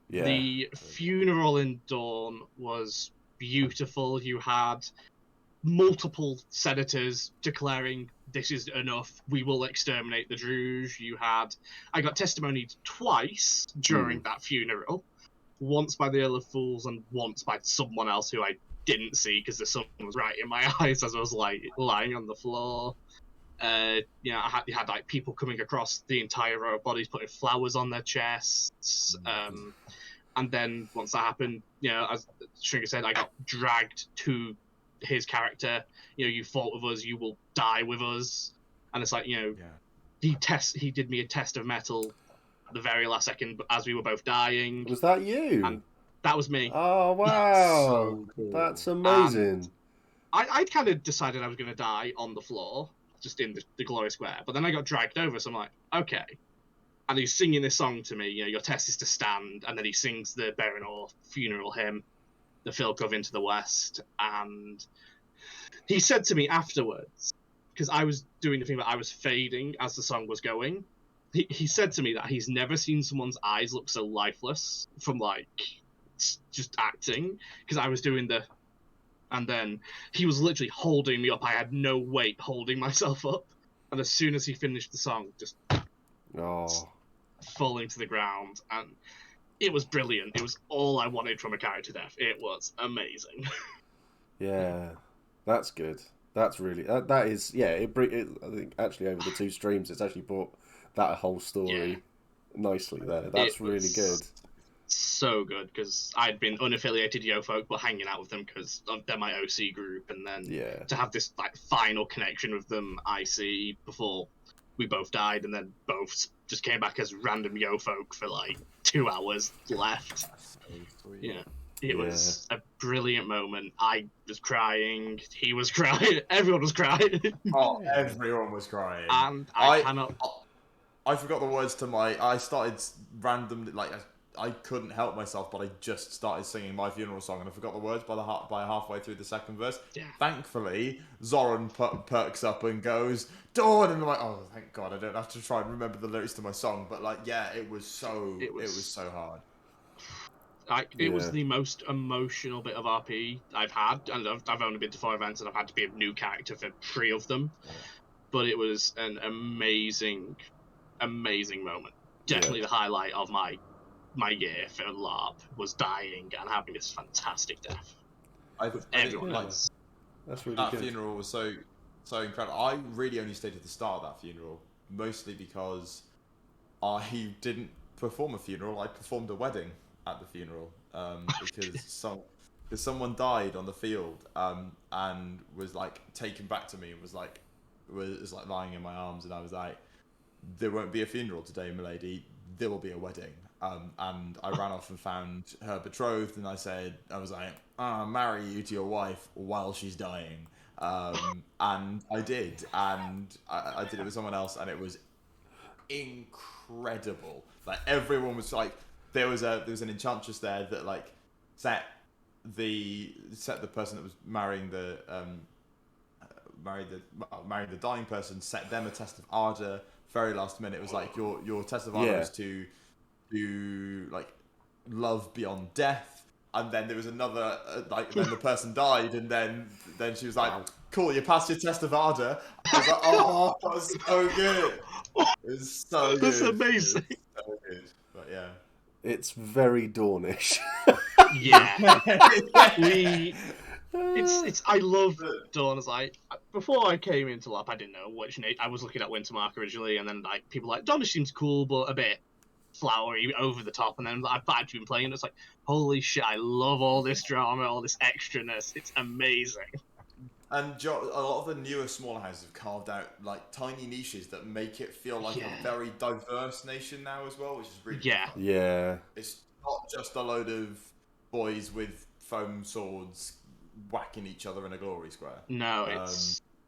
Yeah. The funeral in Dawn was beautiful. You had multiple senators declaring this is enough, we will exterminate the Druge. I got testimonied twice during that funeral, once by the Earl of Fools and once by someone else who I didn't see because the sun was right in my eyes as I was like lying on the floor. You had like people coming across the entire row of bodies, putting flowers on their chests. And then once that happened, as Stringer said, I got dragged to his character. You fought with us, you will die with us. And it's like, he did me a test of metal the very last second as we were both dying. Was that you? And that was me. Oh, wow. So cool. That's amazing. I kind of decided I was going to die on the floor, just in the Glory Square. But then I got dragged over, so I'm like, okay. And he's singing this song to me, your test is to stand. And then he sings the Berenor funeral hymn, the Philcov into the West. And he said to me afterwards, because I was doing the thing that I was fading as the song was going, he said to me that he's never seen someone's eyes look so lifeless from, like, just acting. Because I was doing and then he was literally holding me up. I had no weight holding myself up. And as soon as he finished the song, just falling to the ground. And it was brilliant. It was all I wanted from a character death. It was amazing. Yeah, that's good. That's really that is I think actually over the 2 streams it's actually brought that whole story nicely there. That's really good. So good, because I'd been unaffiliated Yo-Folk but hanging out with them because they're my OC group, and then to have this like final connection with them IC before we both died, and then both just came back as random Yo-Folk for like 2 hours left. So sweet. Yeah. It was a brilliant moment. I was crying. He was crying. Everyone was crying. Oh, everyone was crying. And I forgot the words to I started randomly, like, I couldn't help myself, but I just started singing my funeral song, and I forgot the words by halfway through the second verse. Yeah. Thankfully, Zoran perks up and goes, Dawn! And I'm like, oh, thank God, I don't have to try and remember the lyrics to my song. But, like, yeah, it was so hard. It was Yeah. the most emotional bit of RP I've had, and I've only been to 4 events, and I've had to be a new character for 3 of them. Yeah. But it was an amazing moment. Yeah. Definitely the highlight of my year for LARP was dying and having this fantastic death. I Everyone think, like, else. That's really that good. funeral was so incredible. I really only stayed at the start of that funeral, mostly because I didn't perform a funeral. I performed a wedding at the funeral because someone died on the field and was like taken back to me and was like lying in my arms, and I was like, there won't be a funeral today, milady. There will be a wedding. And I ran off and found her betrothed, and I was like, I'll marry you to your wife while she's dying. And I did, and I did it with someone else, and it was incredible. Like, everyone was like, there was an enchantress there that like set the person that was marrying the dying person, set them a test of ardor very last minute. It was like, your test of ardor is to like love beyond death. And then there was another then the person died, and then she was like, cool, you passed your test of ardor. I was like, oh, that was so good. It was so good. That's amazing. It was so good. But yeah, It's very Dawnish. Yeah. I love Dawn. As before I came into LARP, I didn't know which name. I was looking at Wintermark originally, and then like people like Dawnish seems cool, but a bit flowery, over the top. And then I've actually been playing. It's like, holy shit! I love all this drama, all this extraness. It's amazing. and a lot of the newer smaller houses have carved out like tiny niches that make it feel like a very diverse nation now as well, which is really fun. Yeah. It's not just a load of boys with foam swords whacking each other in a glory square. No,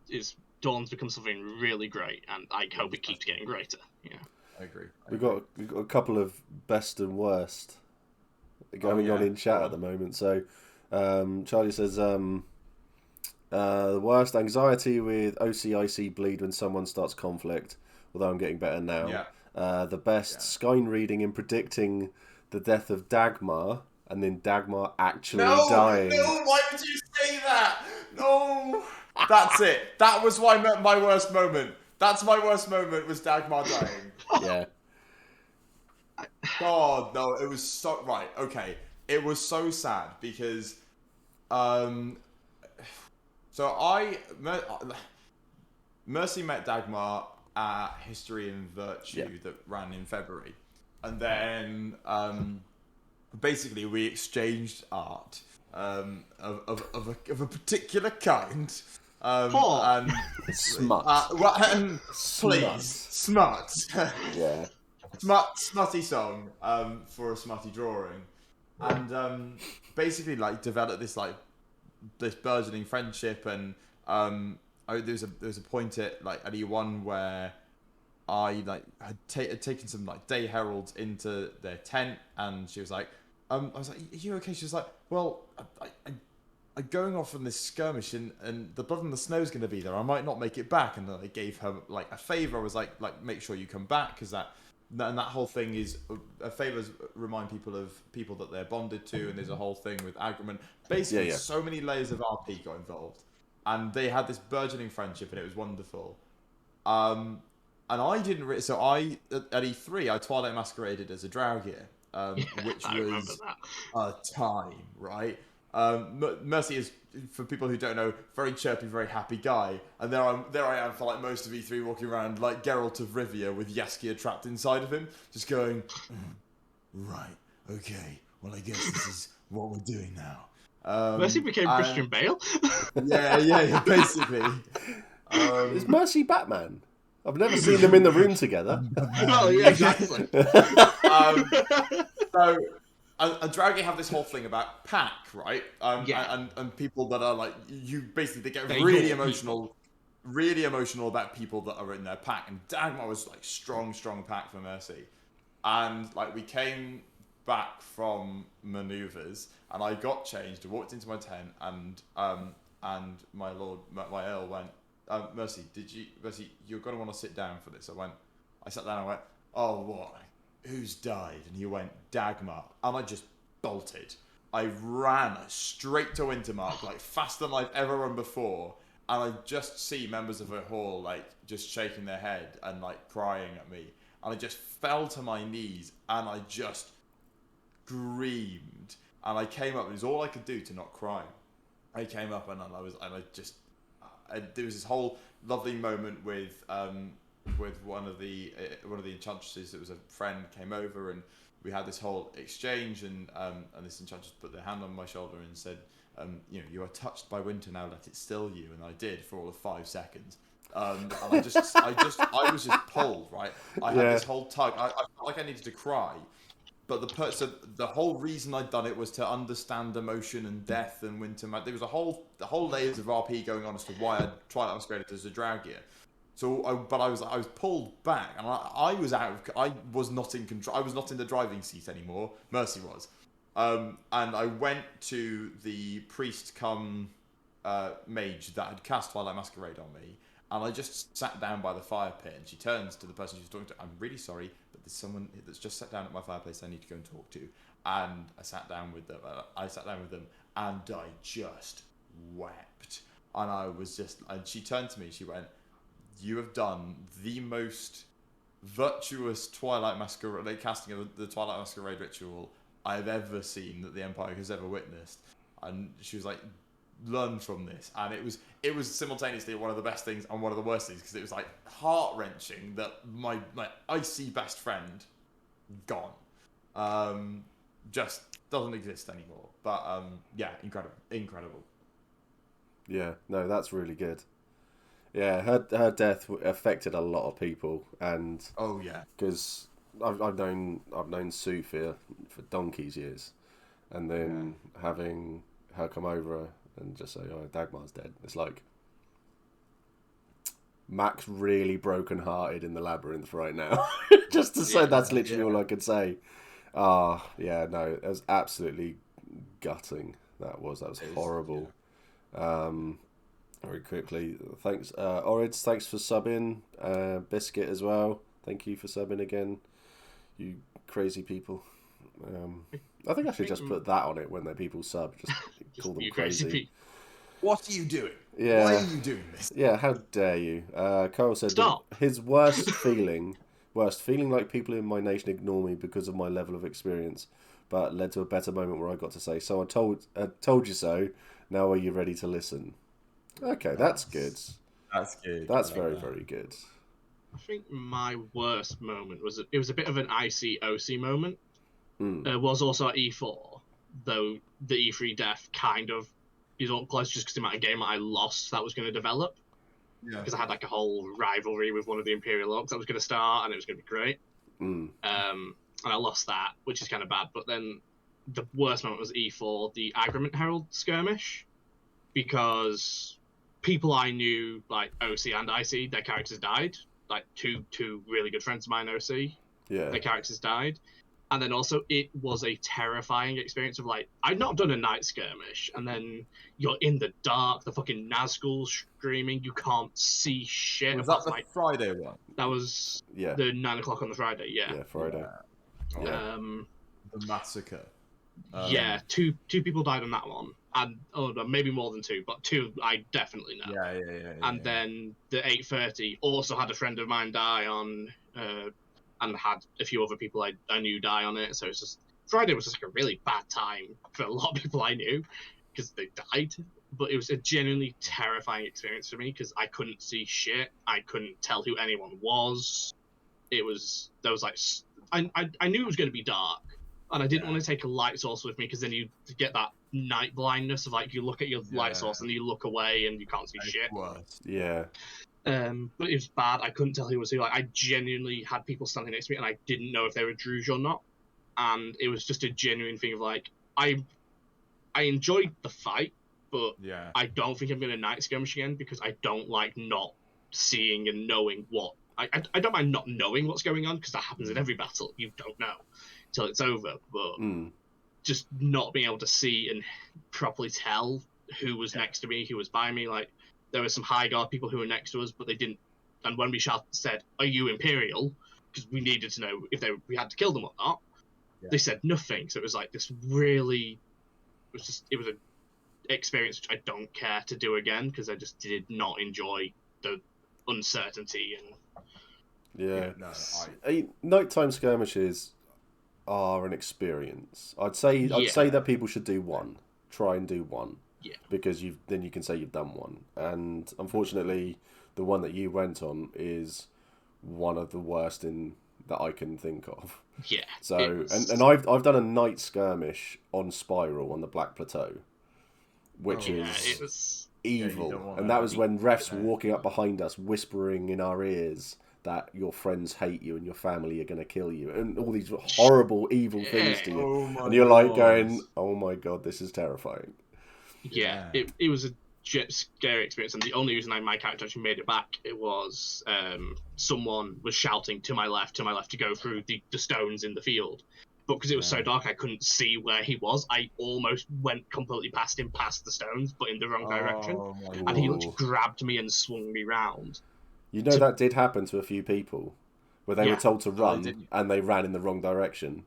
it's Dawn's become something really great, and I hope it keeps getting greater. Yeah, I agree. We've got a couple of best and worst going on in chat at the moment. So Charlie says the worst, anxiety with OCIC bleed when someone starts conflict, although I'm getting better now. Yeah. The best, Skyn reading and predicting the death of Dagmar, and then Dagmar actually dying. No, why would you say that? No. That's it. That was my worst moment. That's my worst moment, was Dagmar dying. Yeah. God, no, it was so... Right, okay. It was so sad because... Mercy met Dagmar at History and Virtue that ran in February. And then... basically, we exchanged art of a particular kind. And Smut. Please, smut. Yeah. Smutty song for a smutty drawing, and basically like developed this burgeoning friendship. And there was a point at E1 where I had taken some Day Heralds into their tent, and she was like, I was like, are you okay? She was like, well, I'm going off on this skirmish, and the blood and the snow is going to be there. I might not make it back. And then I gave her a favor. I was like make sure you come back, because that whole thing is favors remind people of people that they're bonded to, and there's a whole thing with agreement. Basically, so many layers of RP got involved, and they had this burgeoning friendship, and it was wonderful. And I didn't. At E3, I Twilight Masqueraded as a Draugier, which was a time, right? Mercy is, for people who don't know, very chirpy, very happy guy, and there I am for most of E3 walking around like Geralt of Rivia with Jaskier trapped inside of him, just going, right, okay, well I guess this is what we're doing now. Mercy became Christian Bale. yeah, basically. Is Mercy Batman? I've never seen them in the room together. Oh yeah, exactly. So. And Draugi have this whole thing about pack, right? And people that are you basically they get really emotional about people that are in their pack. And Dagmar was strong pack for Mercy. And we came back from maneuvers, and I got changed, walked into my tent, and my Earl went, Mercy, you're gonna want to sit down for this. I sat down and went, oh what? Who's died? And he went, Dagmar. And I just bolted. I ran straight to Wintermark, like faster than I've ever run before, and I just see members of her hall like just shaking their head and like crying at me, and I just fell to my knees and I just screamed, and I came up. It was all I could do to not cry. I came up and there was this whole lovely moment with one of the enchantresses. It was a friend came over and we had this whole exchange, and this enchantress put their hand on my shoulder and said, you are touched by winter, now let it still you. And I did for all of 5 seconds. And I was just pulled, right? I had this whole tug. I felt like I needed to cry. But the whole reason I'd done it was to understand emotion and death and winter. There was the whole layers of RP going on as to why I'd Twilight Masquerade as a Draugia. So, I was pulled back, and I was not in control. I was not in the driving seat anymore. Mercy was, and I went to the priest come mage that had cast Twilight Masquerade on me, and I just sat down by the fire pit. And she turns to the person she's talking to. I'm really sorry, but there's someone that's just sat down at my fireplace I need to go and talk to. And I sat down with them. And I just wept. And and she turned to me. She went, "You have done the most virtuous Twilight Masquerade casting of the Twilight Masquerade ritual I've ever seen, that the Empire has ever witnessed." And she was like, "Learn from this." And it was simultaneously one of the best things and one of the worst things, because it was like heart wrenching that my icy best friend gone, just doesn't exist anymore. But yeah, incredible. Yeah, no, that's really good. Yeah, her death affected a lot of people, and oh yeah, because I've known Sue for donkey's years, and then having her come over and just say, "Oh, Dagmar's dead," it's like Mac's really broken-hearted in the labyrinth right now. Just to say, that's literally all I could say. Yeah, no, it was absolutely gutting. That was horrible. Yeah. Very quickly, thanks, Orids, thanks for subbing. Biscuit as well, thank you for subbing again, you crazy people. I think I should just put that on it when people sub, just call them crazy. What are you doing? Yeah. Why are you doing this? Yeah, how dare you? Carl said his worst feeling like people in my nation ignore me because of my level of experience, but led to a better moment where I got to say, "So I told you so. Now are you ready to listen?" Okay, that's good. That's good. That's very, very good. I think my worst moment was a bit of an icy OC moment. It was also at E4, though the E3 death kind of is up close just because the amount of game I lost that was going to develop. Yeah. Because I had like a whole rivalry with one of the Imperial Orcs that was going to start, and it was going to be great. And I lost that, which is kind of bad. But then the worst moment was E4, the Agrement Herald skirmish, because people I knew, like OC and IC, their characters died. Like two really good friends of mine, OC, their characters died. And then also it was a terrifying experience of like, I'd not done a night skirmish, and then you're in the dark, the fucking Nazgul screaming, you can't see shit. Was that the Friday one? That was the 9 o'clock on the Friday, Yeah, Friday. Yeah. The massacre. Yeah, two people died on that one, and maybe more than two, but two I definitely know. Yeah. And then the 8:30 also had a friend of mine die on, and had a few other people I knew die on it. So it's just Friday was just like a really bad time for a lot of people I knew because they died. But it was a genuinely terrifying experience for me because I couldn't see shit. I couldn't tell who anyone was. I knew it was going to be dark. And I didn't want to take a light source with me because then you get that night blindness of like you look at your light source and you look away and you can't see shit. Yeah. But it was bad. I couldn't tell who was who. Like, I genuinely had people standing next to me and I didn't know if they were Druge or not. And it was just a genuine thing of like, I enjoyed the fight, but I don't think I'm going to night skirmish again because I don't like not seeing and knowing what. I don't mind not knowing what's going on because that happens in every battle. You don't know till it's over, but just not being able to see and properly tell who was next to me, who was by me. Like, there were some high guard people who were next to us, but they didn't. And when we said, "Are you Imperial?" because we needed to know if we had to kill them or not, they said nothing. So it was like this really, it was an experience which I don't care to do again because I just did not enjoy the uncertainty and. Yeah. No, Nighttime skirmishes are an experience. I'd say that people should do one. Try and do one. Yeah. Because then you can say you've done one. And unfortunately, the one that you went on is one of the worst that I can think of. Yeah. So and I've done a night skirmish on Spiral on the Black Plateau, which it was evil. And that was when refs were walking up behind us, whispering in our ears that your friends hate you and your family are going to kill you, and all these horrible, evil things to you. And you're like going, oh my god, this is terrifying. Yeah, it was a scary experience, and the only reason my character actually made it back, it was someone was shouting to my left to go through the stones in the field. But because it was so dark, I couldn't see where he was. I almost went completely past him, past the stones, but in the wrong direction. And he grabbed me and swung me round. You know, that did happen to a few people, where they were told to run and they ran in the wrong direction,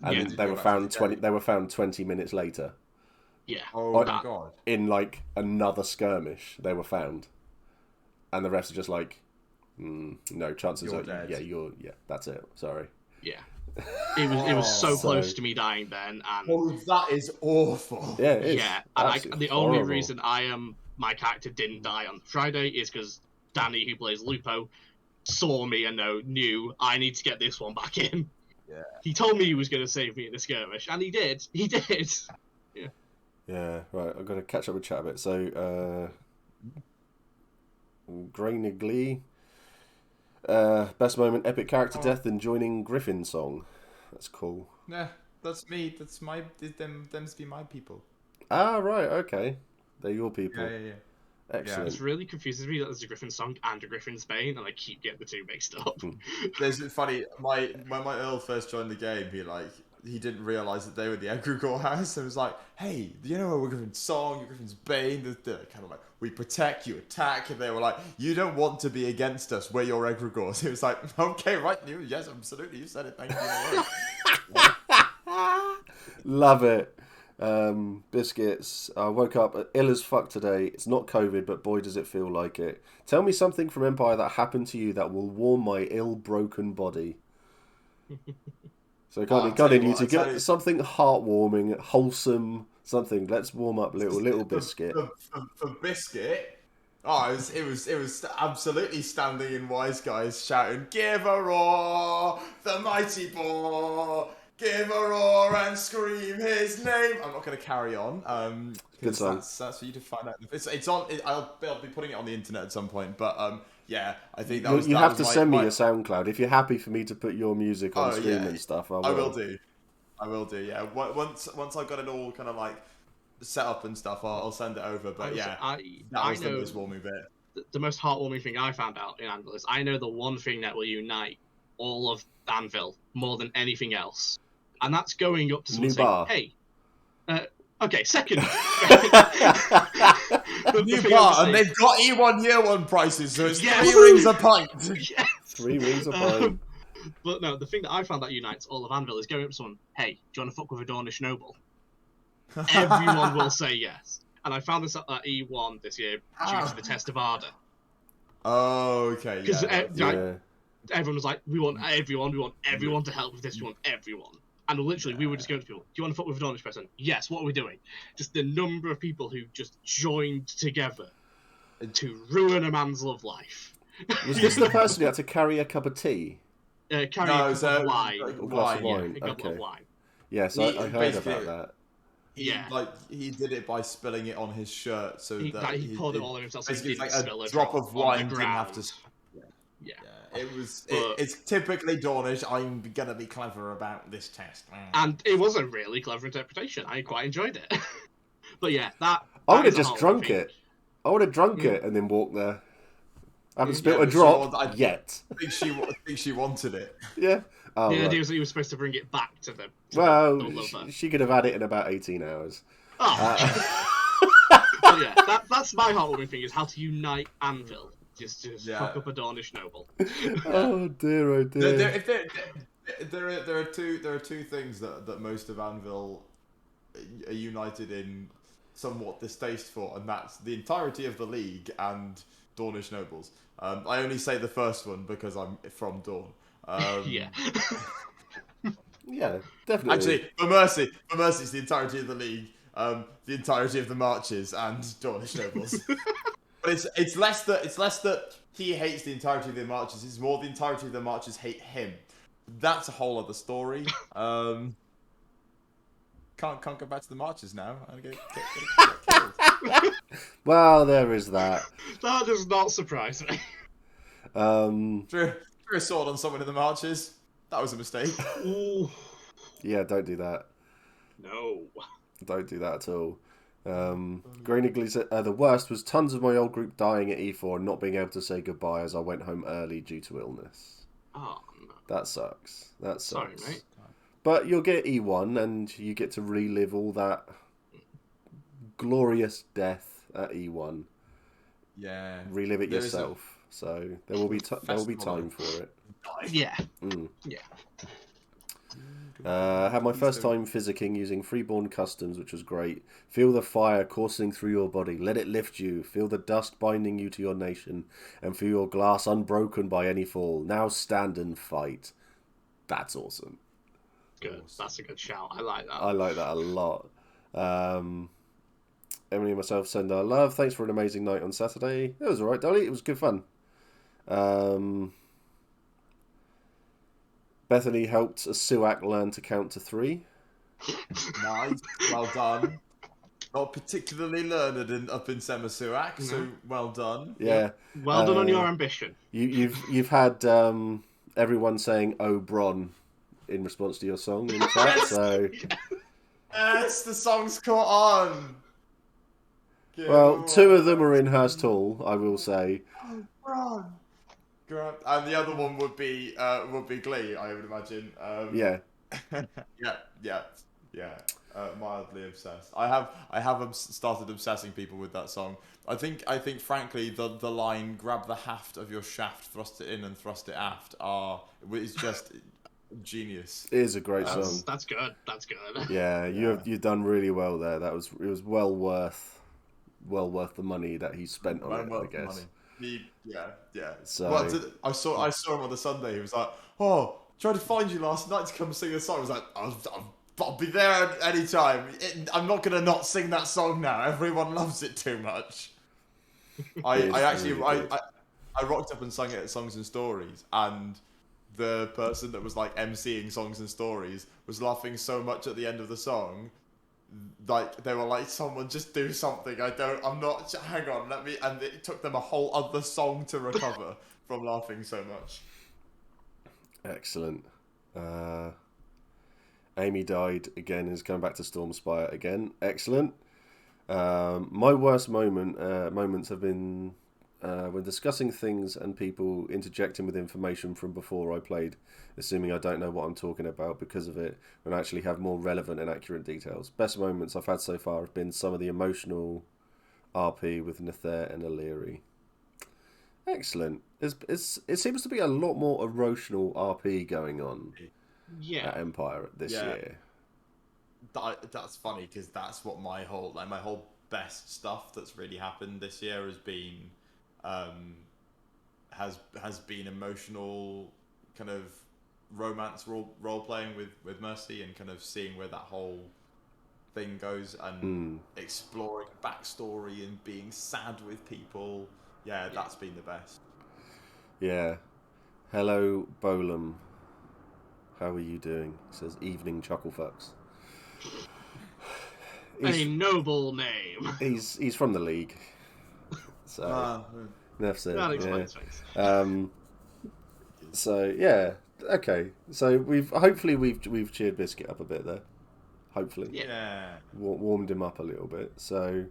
and they were found 20 minutes later. Yeah. Oh my god! In like another skirmish, they were found, and the refs are just like, no, chances are, that's it. Sorry. Yeah. It was so close to me dying then, and that is awful. Yeah, it is. Yeah, and the only reason my character didn't die on Friday is because Danny, who plays Lupo, saw me and knew I need to get this one back in. Yeah. He told me he was going to save me in the skirmish, and he did. He did. Yeah. Yeah, right. I've got to catch up with chat a bit. So, Grainigly, best moment, epic character death, and joining Griffin song. That's cool. Nah, that's me. That's them's be my people. Ah, right. Okay, they're your people. Yeah. Excellent. It really confuses me that there's a Griffin song and a Griffin's Bane, and I keep getting the two mixed up. There's funny. When my Earl first joined the game, he didn't realise that they were the Egregore house, and was like, "Hey, you know we're Griffin's song, you're Griffin's Bane." They're kind of like, "We protect, you attack," and they were like, "You don't want to be against us. We're your Egregores." It was like, "Okay, right, yes, absolutely, you said it. Thank you." Love it. Biscuits. I woke up ill as fuck today. It's not COVID, but boy does it feel like it. Tell me something from Empire that happened to you that will warm my ill broken body. So God, you to get something heartwarming, wholesome, something. Let's warm up little Biscuit. For Biscuit, it was absolutely standing in Wise Guys shouting, "Give a roar, the mighty boar! Give a roar and scream his name." I'm not going to carry on. Good song. That's for you to find out. It's on. I'll be putting it on the internet at some point. But yeah, I think you have to send me your SoundCloud if you're happy for me to put your music on stream and stuff. I will do. Yeah. Once I've got it all kind of like set up and stuff, I'll send it over. But that was the most warming bit. The most heartwarming thing I found out in Anvil is I know the one thing that will unite all of Anvil more than anything else. And that's going up to someone saying, "Hey, okay, second." New bar, and they've got E1 year one prices, so it's 3 rings a pint. Yes. 3 rings a pint. But no, the thing that I found that unites all of Anvil is going up to someone, "Hey, do you want to fuck with a Dornish noble?" Everyone will say yes. And I found this at E1 this year due to the Test of Ardor. Oh, okay. Because everyone was like, we want everyone to help with this, we want everyone. And literally, we were just going to people, "Do you want to fuck with a Dornish person?" "Yes." "What are we doing?" Just the number of people who just joined together to ruin a man's love life. Was this the person who had to carry a cup of tea? A glass of wine. A glass of wine. A couple of wine. Yes, I heard about that. He did it by spilling it on his shirt, so he poured it all on himself. So he like didn't a drop of wine didn't have to. Yeah. It's typically Dornish. I'm gonna be clever about this test. And it was a really clever interpretation. I quite enjoyed it. But yeah, I would have just drunk it. I would have drunk it and then walked there. I haven't spilled a drop yet. I think she wanted it. Yeah. Oh, the idea was that he was supposed to bring it back to the. She could have had it in about 18 hours. But yeah, that's my heartwarming thing: is how to unite Anvil. Just fuck up a Dornish noble. Oh dear, oh dear. there are two things that most of Anvil are united in somewhat distaste for, and that's the entirety of the League and Dornish nobles. I only say the first one because I'm from Dorne. Yeah. Yeah, definitely. Actually, for Mercy, it's the entirety of the League, the entirety of the marches, and Dornish nobles. But it's less that he hates the entirety of the marches. It's more the entirety of the marches hate him. That's a whole other story. Can't go back to the marches now. I get killed. Well, there is that. That does not surprise me. Threw a sword on someone in the marches. That was a mistake. Ooh, Yeah, don't do that. no. Don't do that at all. Greenigly said, the worst was tons of my old group dying at E4 and not being able to say goodbye as I went home early due to illness. Oh, no. That sucks. That sucks. Sorry, mate. But you'll get E1 and you get to relive all that glorious death at E1. Yeah. Relive it yourself. So there will be time for it. Yeah. Mm. Yeah. I had my first time physicking using freeborn customs, which was great. Feel the fire coursing through your body. Let it lift you. Feel the dust binding you to your nation. And feel your glass unbroken by any fall. Now stand and fight. That's awesome. Good. That's a good shout. I like that. I like that a lot. Emily and myself send our love. Thanks for an amazing night on Saturday. It was alright, Dolly. It was good fun. Bethany helped a Suak learn to count to 3. Nice. Well done. Not particularly learned up in Semasuak, so well done. Yeah. Well done on your ambition. You've had everyone saying "Oh Bron" in response to your song in chat. So Yes, the song's caught on. well, 2 of them are in Hurst Hall, I will say. Bron. And the other one would be Glee, I would imagine. Yeah. yeah. Mildly obsessed. I have started obsessing people with that song. I think frankly the line "grab the haft of your shaft, thrust it in and thrust it aft" is just genius. It is a great song. That's good. That's good. Yeah, you've done really well there. It was well worth the money that he spent on it, I guess. Yeah. So I saw him on the Sunday. He was like, "Oh, tried to find you last night to come sing a song." I was like, "I'll be there anytime. I'm not gonna not sing that song now. Everyone loves it too much." I rocked up and sang it at Songs and Stories, and the person that was like emceeing Songs and Stories was laughing so much at the end of the song. Like they were like, "Someone just do something. I'm not. Hang on, let me." And it took them a whole other song to recover from laughing so much. excellent. Amy died again and is coming back to Stormspire again. Excellent. My worst moments have been when discussing things and people interjecting with information from before I played, assuming I don't know what I'm talking about because of it, and actually have more relevant and accurate details. Best moments I've had so far have been some of the emotional RP with Nether and Illyri. Excellent. It seems to be a lot more emotional RP going on at Empire this year. That's funny because that's what my whole best stuff that's really happened this year has been. Has been emotional kind of romance role playing with Mercy and kind of seeing where that whole thing goes and exploring backstory and being sad with people. Yeah, that's been the best. Yeah. Hello, Bolam. How are you doing? He says, "Evening Chucklefucks." A noble name. He's from the League. So enough said. That explains things. So yeah, okay. So we've cheered Biscuit up a bit there. Hopefully, Yeah. Warmed him up a little bit. So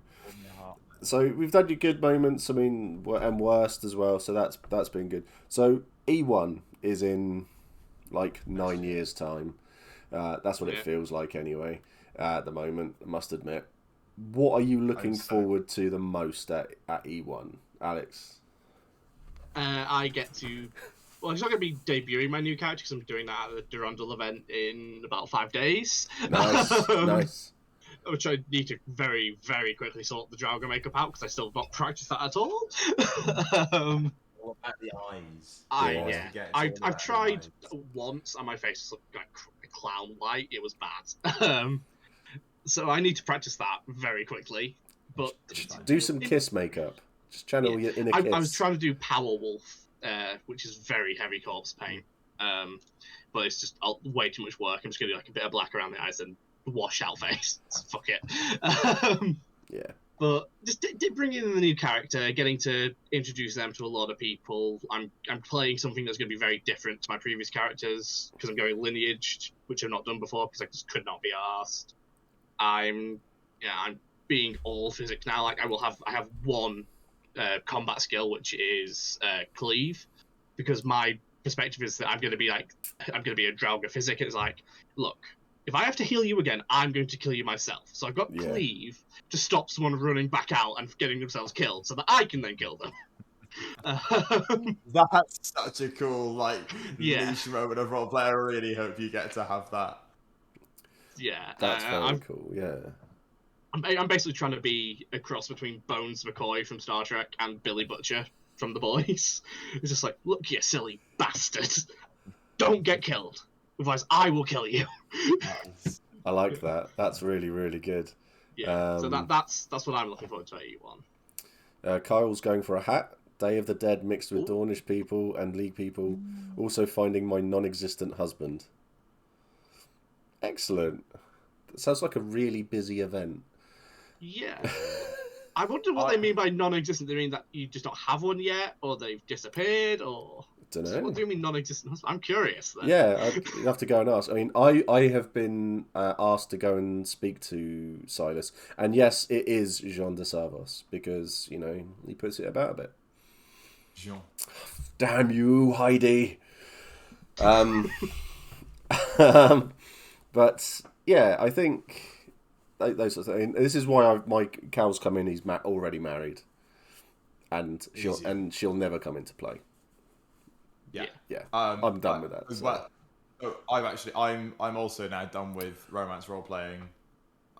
we've done your good moments. I mean, and worst as well. So that's been good. So E1 is in like 9 years' time. That's what it feels like anyway. At the moment, I must admit. What are you looking forward to the most at E1, Alex? I get to Well, I'm not going to be debuting my new character because I'm doing that at the Durandal event in about 5 days. Nice, nice. Which I need to very, very quickly sort the Draugr makeup out because I still have not practiced that at all. What about the eyes? I've tried once and my face was like clown white. It was bad. So I need to practice that very quickly. But do some kiss makeup. Just channel your inner kiss. I was trying to do Power Wolf, which is very heavy corpse paint. But it's just way too much work. I'm just gonna do like a bit of black around the eyes and wash out face. Fuck it. Yeah. But just bringing in the new character, getting to introduce them to a lot of people. I'm playing something that's going to be very different to my previous characters because I'm going lineage, which I've not done before because I just could not be asked. I'm being all physics now. Like I have one combat skill, which is cleave, because my perspective is that I'm going to be a Draugr physic. It's like, look, if I have to heal you again, I'm going to kill you myself. So I've got cleave to stop someone running back out and getting themselves killed, so that I can then kill them. That's such a cool niche moment of role play. I really hope you get to have that. Yeah, that's very cool. Yeah. I'm basically trying to be a cross between Bones McCoy from Star Trek and Billy Butcher from The Boys. It's just like, look, you silly bastard, don't get killed, otherwise I will kill you. I like that. That's really, really good. Yeah. So that's what I'm looking forward to at E1. Kyle's going for a hat. Day of the Dead mixed with Dornish people and League people. Also finding my non-existent husband. Excellent. That sounds like a really busy event. Yeah. I wonder what they mean by non-existent. They mean that you just don't have one yet, or they've disappeared, or... Don't know. What do you mean non-existent? I'm curious. Then. Yeah, you have to go and ask. I mean, I have been asked to go and speak to Silas, and yes, it is Jean de Savos because he puts it about a bit. Jean. Damn you, Heidi. But yeah, I think those sorts of things. This is why my Cal's come in. He's already married, and she'll never come into play. Yeah. I'm done with that. Well, I'm also now done with romance role playing.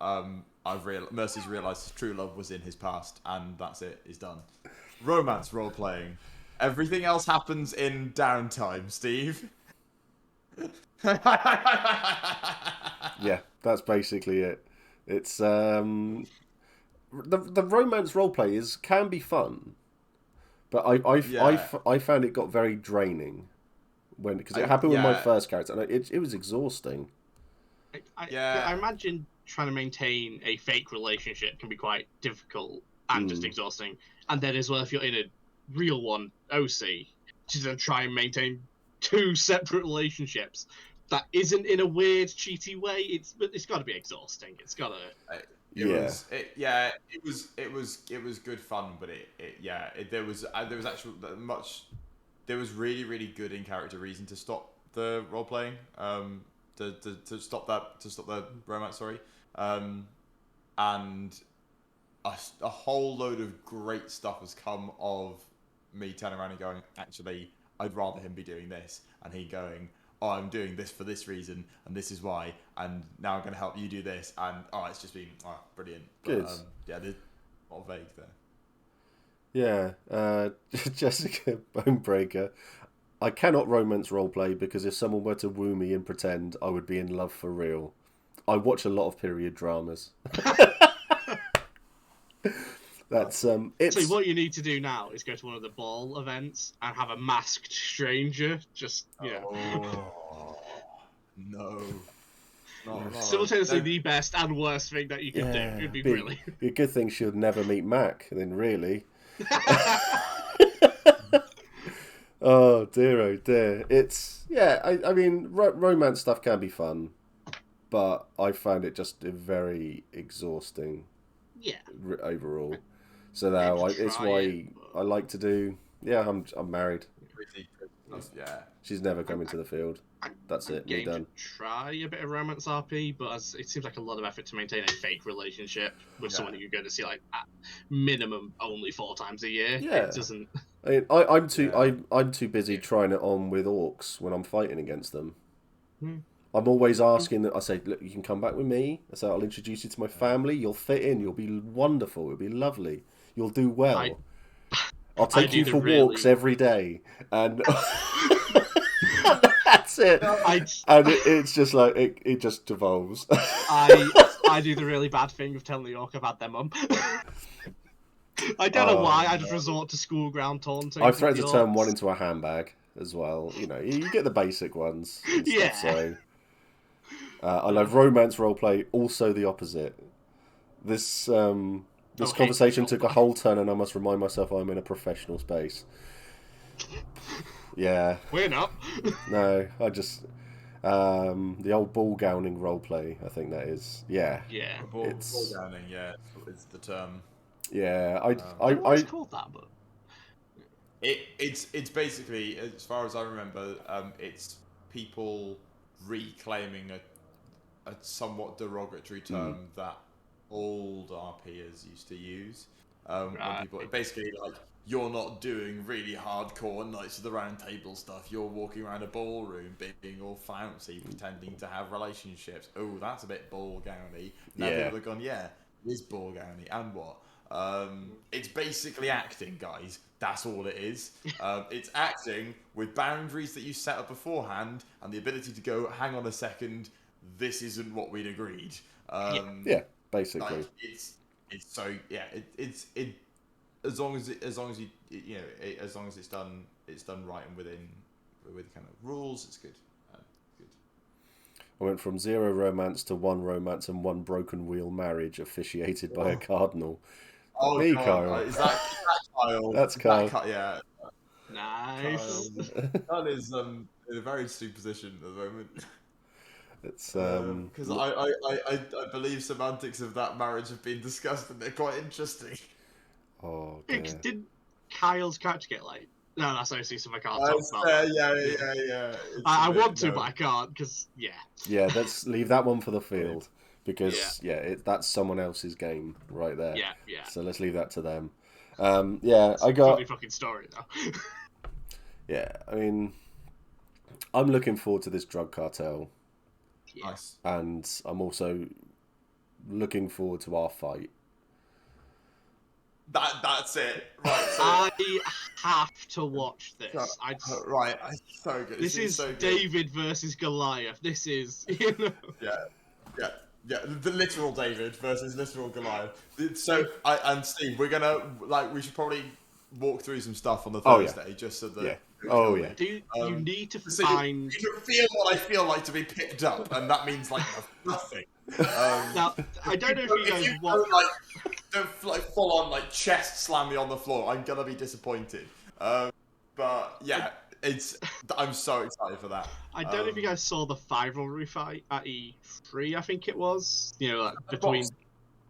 Mercy's realised his true love was in his past, and that's it. He's done. Romance role playing. Everything else happens in downtime, Steve. Yeah, that's basically it. It's the romance roleplay can be fun, but I found it got very draining because it happened with my first character, and it was exhausting. I imagine trying to maintain a fake relationship can be quite difficult and just exhausting, and then as well if you're in a real one, OC, to then try and maintain 2 separate relationships. That isn't in a weird, cheaty way. It's got to be exhausting. It's got to. It was good fun, but there was really, really good in character reason to stop the role playing. To stop the romance. Sorry, and a whole load of great stuff has come of me turning around and going, actually, I'd rather him be doing this, and he going, oh, I'm doing this for this reason, and this is why, and now I'm going to help you do this, and it's just been brilliant. Good. But, there's a lot of vague there. Yeah, Jessica Bonebreaker. I cannot romance roleplay because if someone were to woo me and pretend, I would be in love for real. I watch a lot of period dramas. That's So what you need to do now is go to one of the ball events and have a masked stranger. Just Oh, no. Simultaneously the best and worst thing that you can do. It'd be brilliant. A good thing she'll never meet Mac, then really. Oh dear. It's I mean romance stuff can be fun, but I found it just very exhausting. Yeah. Overall. So now it's why I like to do. Yeah, I'm married. Yeah. She's never come into the field. That's it. Me done. Try a bit of romance RP, but it seems like a lot of effort to maintain a fake relationship with someone that you're going to see at minimum only 4 times a year. Yeah. It doesn't. I'm too busy trying it on with orcs when I'm fighting against them. Hmm. I'm always asking that. I say, look, you can come back with me. I say, I'll introduce you to my family. You'll fit in. You'll be wonderful. It'll be lovely. You'll do well. I'll I take do you the for walks really- every day, and that's it. I And it's just like it just devolves. I do the really bad thing of telling the orc I've had their mum. I don't know why. I just resort to school ground taunting. I've threatened with to the turn one orcs. into a handbag as well. You know, you get the basic ones. And stuff, Yeah. So I love romance roleplay. Also the opposite. This Hate conversation took a roleplay. whole turn, and I must remind myself I'm in a professional space. Yeah. We're not. No, I just the old ball gowning roleplay. I think that is. Yeah. Yeah. Ball It's gowning, yeah, is the term. yeah. I don't know why it's called that, but It's basically, as far as I remember, it's people reclaiming a somewhat derogatory term that old RPers used to use. When Right. people basically like, you're not doing really hardcore Knights of the Round Table stuff. You're walking around a ballroom being all fancy, pretending to have relationships. Oh, that's a bit ball gowny. Now Yeah. people have gone, yeah, it is ball gowny, and what? It's basically acting, guys. That's all it is. It's acting with boundaries that you set up beforehand and the ability to go, hang on a second, this isn't what we'd agreed. yeah. Basically. Like, it's so yeah. It's as long as you you know as long as it's done right and with kind of rules, it's good. Good. I went from 0 romance to 1 romance and 1 broken wheel marriage officiated by a cardinal. Oh, Me, God. Kyle. Is that Kyle? That's Kyle. Yeah. nice. Kyle is in a very astute position at the moment. It's Because I believe semantics of that marriage have been discussed and they're quite interesting. oh dear. Did Kyle's character get like? No, that's OC, so I can't Oh, talk it's about fair, that. yeah. It's I a bit, want to, no. but I can't because yeah. Yeah, let's leave that one for the field because that's someone else's game right there. Yeah. So let's leave that to them. Yeah, I got. Funny fucking story though. Yeah, I mean, I'm looking forward to this drug cartel, Yeah. Nice. and I'm also looking forward to our fight. That's it. Right. So, I have to watch this. right. So good. This is so good. David versus Goliath. This is, you know. Yeah, the literal David versus literal Goliath. So, and Steve, we're gonna we should probably walk through some stuff on the Oh, yeah. Thursday, just so that. Yeah. Oh yeah. Do you need to So find? you can feel what I feel like to be picked up, and that means like nothing. Now, I don't know if you If guys you watch. don't like full on like chest slam me on the floor, I'm gonna be disappointed. But yeah, I'm so excited for that. I don't know if you guys saw the rivalry fight at E3. I think it was. You know, like between. boxing.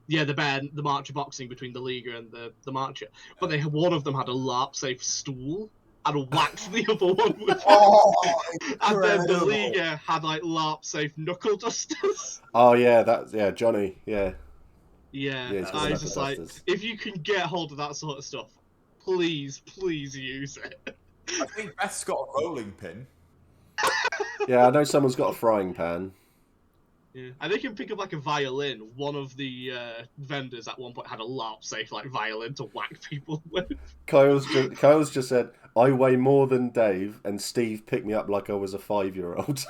Yeah, the Marcher boxing between the Liga and the Marcher. But one of them had a LARP safe stool and whacked the other one with it. Oh, And then the incredible. Liga had like LARP safe knuckle dusters. Oh yeah, Johnny. Yeah. Yeah, Yeah, he's got I was knuckle just like, dusters. if you can get hold of that sort of stuff, please use it. I think Beth's got a rolling pin. Yeah, I know someone's got a frying pan. Yeah. And they can pick up like a violin. One of the vendors at one point had a LARP safe like violin to whack people with. Kyle's just said, I weigh more than Dave, and Steve picked me up like I was a 5-year-old.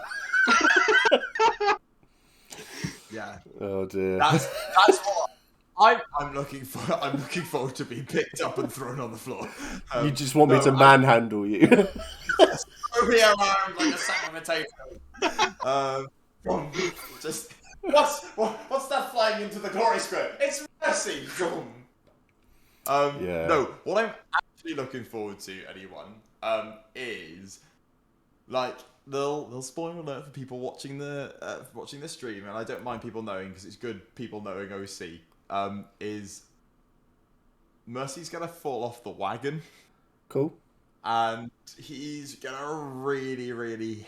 Yeah, Oh dear. that's what I'm looking for. I'm looking forward to being picked up and thrown on the floor. You just want me no, to manhandle you. Throw me around like a sack of potatoes. Just what's that flying into the glory square? It's Mercy. Yeah. No, what I'm actually looking forward to, anyone, is like they'll spoil alert for people watching the stream, and I don't mind people knowing because it's good people knowing OC. Is Mercy's gonna fall off the wagon, Cool. and he's gonna really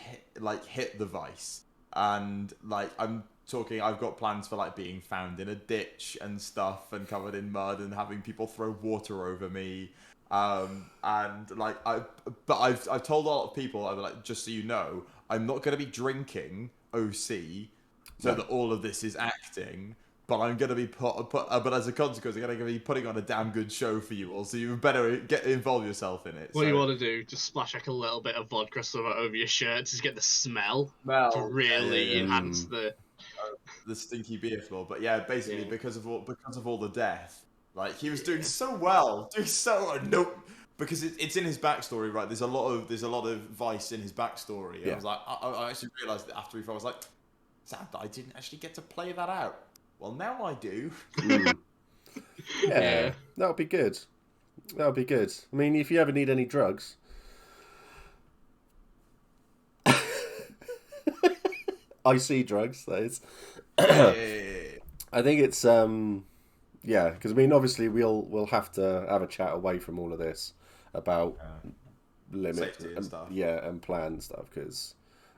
hit the vice, and like I've got plans for like being found in a ditch and stuff and covered in mud and having people throw water over me And like I've told a lot of people, I'm like, just so you know, I'm not going to be drinking OC, so that all of this is acting. But I'm going to be but as a consequence, I'm going to be putting on a damn good show for you all. So you better involve yourself in it. What you want to do? Just splash like a little bit of vodka something over your shirt to get the smell to really enhance the stinky beer floor. But yeah, basically because of all the death, like he was doing so well, because it's in his backstory, right? There's a lot of vice in his backstory. Yeah. I was like, I actually realized that after I was like, sad that I didn't actually get to play that out. Well, now I do. Yeah, that would be good. That would be good. I mean, if you ever need any drugs. IC drugs, that is. I think it's because I mean, obviously we'll have to have a chat away from all of this about limit safety and stuff. Yeah, and plan stuff, because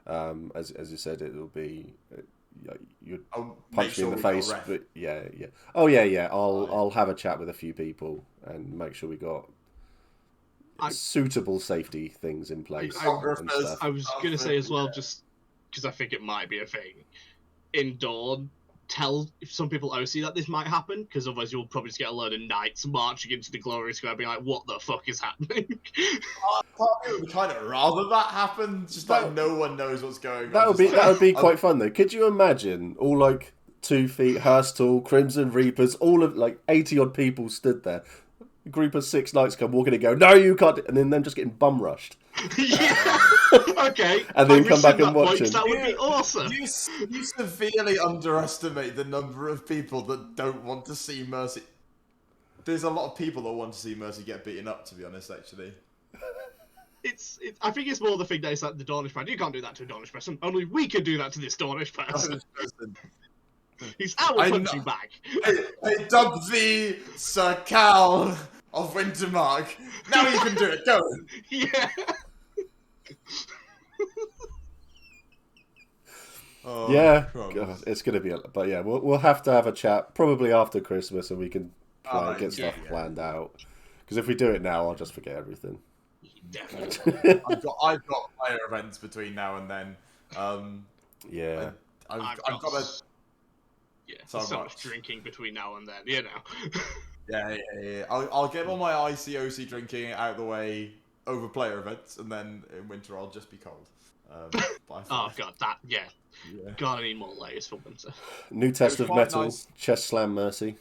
as you said, it'll be you'd punch me in the face, but yeah. Oh yeah. I'll have a chat with a few people and make sure we got suitable safety things in place and stuff. I was gonna say as well, just because I think it might be a thing. In Dawn, tell if some people OC that this might happen, because otherwise you'll probably just get a load of knights marching into the glory square being like, what the fuck is happening? I would kind of rather that happen, just like no one knows what's going on. That would be quite fun though. Could you imagine all like 2 feet Hearst tall Crimson Reapers, all of like 80 odd people stood there, a group of 6 knights come walking and go, no you can't, and then them just getting bum rushed. Yeah. Okay. And then come back and watch it. That would be awesome. You severely underestimate the number of people that don't want to see Mercy. There's a lot of people that want to see Mercy get beaten up, to be honest, actually. It's I think it's more the thing that it's like the Dornish man. You can't do that to a Dornish person. Only we can do that to this Dornish person. He's punching back. I dub thee, Sir Cal of Wintermark. Now you can do it. Go. Yeah. God, it's gonna be. But yeah, we'll have to have a chat probably after Christmas, and we can get stuff planned out. Because if we do it now, I'll just forget everything. Definitely. I've got player events between now and then. I've got a. Yeah, so much drinking between now and then, you know. Yeah. I'll get all my ICOC drinking out of the way over player events, and then in winter I'll just be cold. Oh god, God, I need more layers for winter. New test of metal, nice. Chest slam Mercy.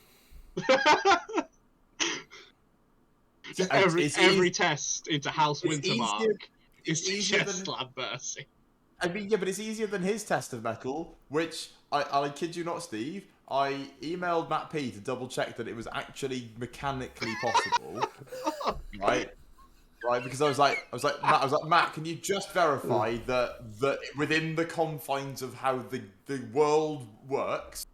Every test into House Wintermark is chest slam Mercy. I mean, yeah, but it's easier than his test of metal, which I kid you not, Steve. I emailed Matt P to double check that it was actually mechanically possible, right? Right, because I was like, Matt, can you just verify that within the confines of how the world works,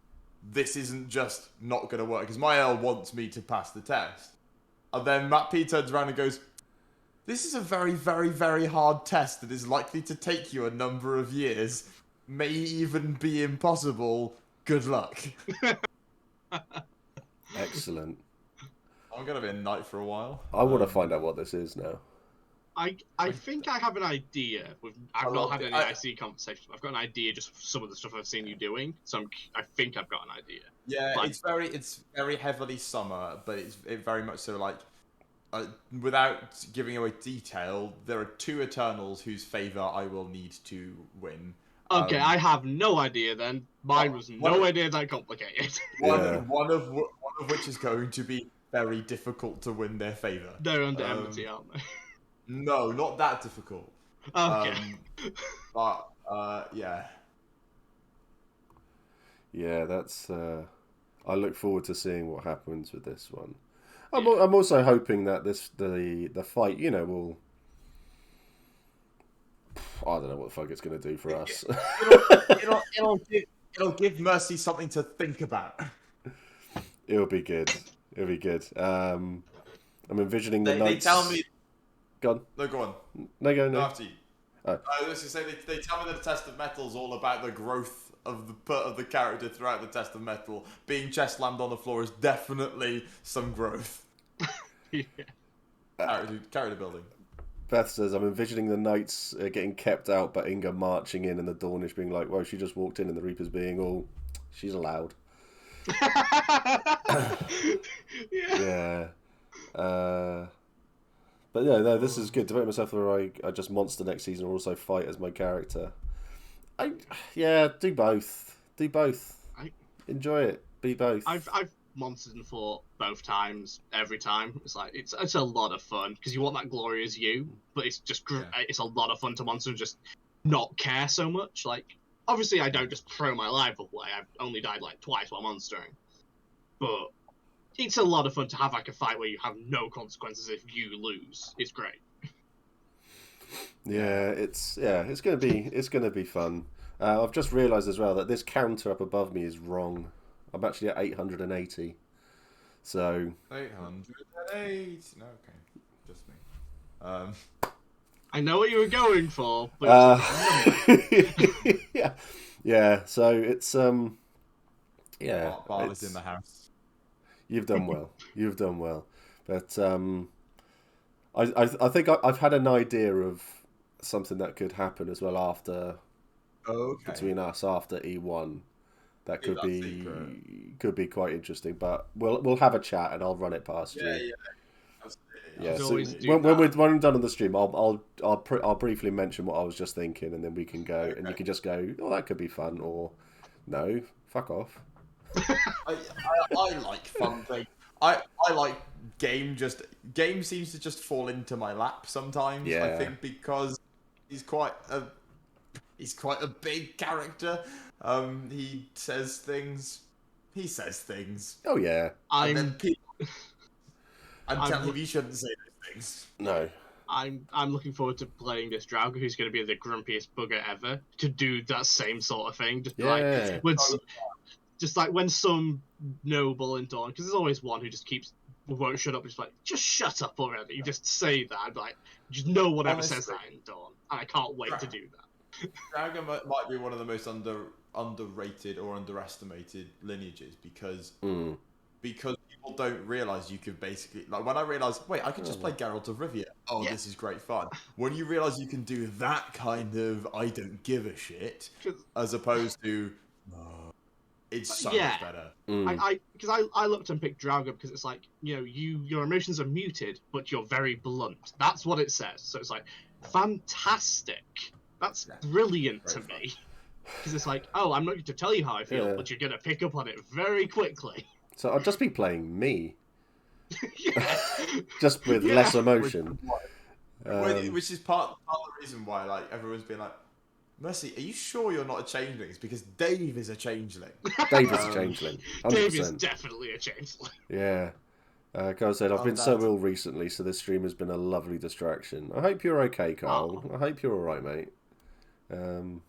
this isn't just not going to work? Because my L wants me to pass the test, and then Matt P turns around and goes, "This is a very, very, very hard test that is likely to take you a number of years, may even be impossible. Good luck." Excellent. I'm going to be a knight for a while. I want to find out what this is now. I think I have an idea. I've not had any IC conversations. I've got an idea just for some of the stuff I've seen you doing. So I think I've got an idea. Yeah, it's very heavily summer, but it's very much so like, without giving away detail, there are 2 Eternals whose favour I will need to win. Okay, I have no idea then. Mine was no idea that complicated. One of which is going to be very difficult to win their favour. They're under enmity, aren't they? No, not that difficult. Okay. Yeah. Yeah, that's. I look forward to seeing what happens with this one. I'm also hoping that the fight, will. I don't know what the fuck it's going to do for us. It'll give Mercy something to think about. It'll be good. I'm envisioning the They tell me. Go on. No, go on. No, go. No. After you. I was to say they tell me that the test of metal is all about the growth of the character throughout the test of metal. Being chest slammed on the floor is definitely some growth. Yeah. Character building. Beth says, I'm envisioning the knights getting kept out, but Inga marching in and the Dornish being like, well, she just walked in, and the Reapers being all, she's allowed. Yeah. But yeah, no, this is good. To make myself where I just monster next season or also fight as my character. Do both. Do both. Enjoy it. Be both. I've monstered and fought both times, every time. It's like it's a lot of fun because you want that glory as you, but it's just it's a lot of fun to monster and just not care so much. Like obviously I don't just throw my life away. I've only died like twice while monstering, but it's a lot of fun to have like a fight where you have no consequences if you lose. It's great. Yeah, it's gonna be fun. I've just realised as well that this counter up above me is wrong. I'm actually at 880. So 808. No, okay, just me. I know what you were going for, but yeah. So it's Bar is in the house. You've done well. You've done well. But I think I've had an idea of something that could happen as well after between us after E1. That could be quite interesting. But we'll have a chat and I'll run it past you. Yeah. So when I'm done on the stream, I'll briefly mention what I was just thinking, and then we can go and you can just go, oh, that could be fun, or no, fuck off. I like fun things. I like game seems to just fall into my lap sometimes. Yeah. I think because he's quite a big character. He says things. Oh yeah. And then I'm telling you, you shouldn't say those things. No. I'm looking forward to playing this Draugr, who's going to be the grumpiest bugger ever, to do that same sort of thing. Just like when some noble in Dawn, because there's always one who just won't shut up. Just like, just shut up already. You just say that. I'd be like, just no one ever says that in Dawn, and I can't wait to do that. Dragon might be one of the most underrated or underestimated lineages because people don't realize you could basically, like, when I realized, wait, I could just play Geralt of Rivia. Oh, yeah. This is great fun. When you realize you can do that kind of I don't give a shit as opposed to it's so much better. Because I looked and picked Draugr because it's like, you know, your emotions are muted, but you're very blunt. That's what it says. So it's like, fantastic. That's brilliant to me. Because it's like, oh, I'm not going to tell you how I feel, but you're going to pick up on it very quickly. So I'll just be playing me. Just with less emotion. Which is part of the reason why, like, everyone's been like, Mercy, are you sure you're not a changeling? It's because Dave is a changeling. Dave is a changeling. 100%. Dave is definitely a changeling. Yeah. Carl said, I've been so ill recently, so this stream has been a lovely distraction. I hope you're okay, Carl. I hope you're alright, mate. Hello.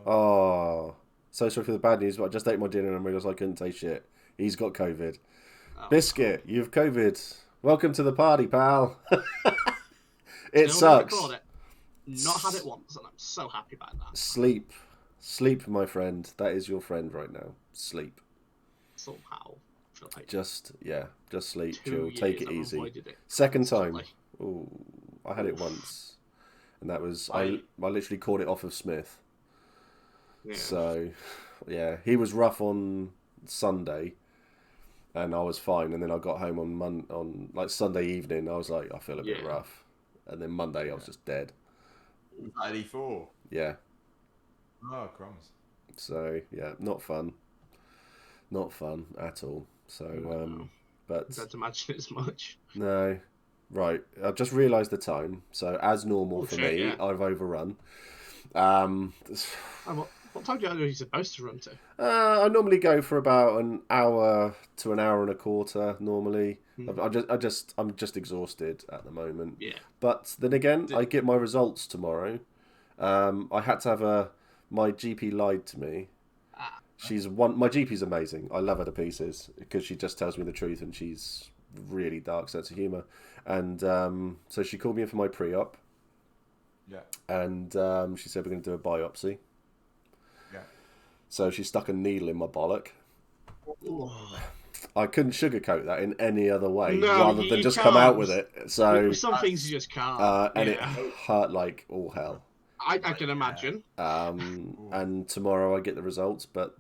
Oh, so sorry for the bad news, but I just ate my dinner and realised I couldn't taste shit. He's got COVID. Biscuit, you've COVID. Welcome to the party, pal. It sucks. Not had it once, and I'm so happy about that. Sleep, my friend. That is your friend right now. Sleep. Somehow. Just sleep, chill, take it easy. It. Second time. Ooh, I had it once, and that was I literally caught it off of Smith. Yeah. So, yeah, he was rough on Sunday, and I was fine. And then I got home on like Sunday evening. I was like, I feel a bit rough, and then Monday I was just dead. 94. Yeah. Oh, crumbs. So yeah, not fun at all. So but I don't imagine it's much. No, right. I've just realised the time. So as normal for me, I've overrun. What time are you supposed to run to? I normally go for about an hour to an hour and a quarter. Normally, I'm just exhausted at the moment. Yeah. But then again, I get my results tomorrow. I had to have my GP lied to me. My GP's amazing. I love her to pieces because she just tells me the truth, and she's really dark sense of humour. And so she called me in for my pre-op. Yeah. And she said we're going to do a biopsy. Yeah. So she stuck a needle in my bollock. I couldn't sugarcoat that in any other way No, rather you than just come can't. out with it. So, With some things you just can't. and it Yeah. hurt like all hell. I can imagine. And tomorrow I get the results, but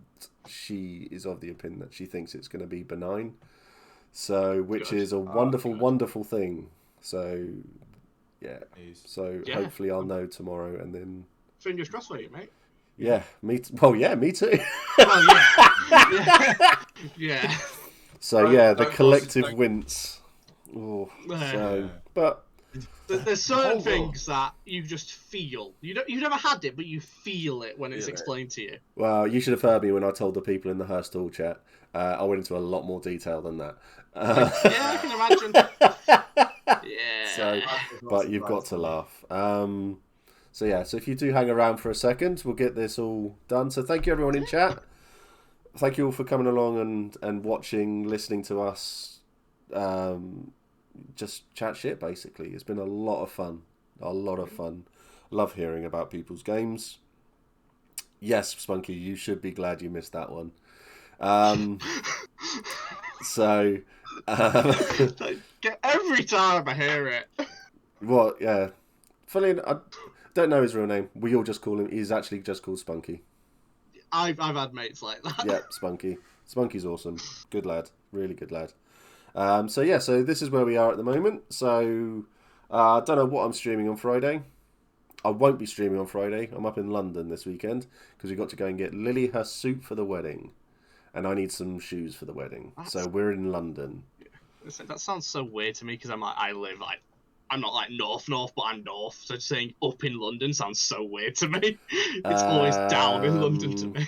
she is of the opinion that she thinks it's going to be benign. So, which Good. is a wonderful, good. wonderful thing. So, yeah. News. So Yeah. hopefully I'll know tomorrow, and then Fingers crossed for you, mate. yeah, me. Well, yeah, me too. Well, yeah. Yeah. So yeah, the Don't collective don't- wince. Oh, Yeah. so but There's certain whole things that you just feel. You've never had it, but you feel it when it's Feel it. explained to you. well, you should have heard me when I told the people in the Hearst Hall chat. I went into a lot more detail than that. Yeah, I can imagine. Yeah. So, but you've got to laugh. So yeah, so if you do hang around for a second, we'll get this all done. So thank you everyone in chat. Thank you all for coming along and watching, listening to us, just chat shit. Basically, it's been a lot of fun. A lot of fun. Love hearing about people's games. Yes, Spunky, you should be glad you missed that one. So, Every time I hear it. what? Yeah, fully. I don't know his real name. We all just call him. He's actually just called Spunky. I've had mates like that. Yep, Spunky. Spunky's awesome. Good lad. Really good lad. So yeah, so this is where we are at the moment. So I don't know what I'm streaming on Friday. I won't be streaming on Friday. I'm up in London this weekend because we got to go and get Lily her suit for the wedding, and I need some shoes for the wedding. So we're in London. That sounds so weird to me because I'm not like north, but I'm north. So just saying up in London sounds so weird to me. It's always down in London to me.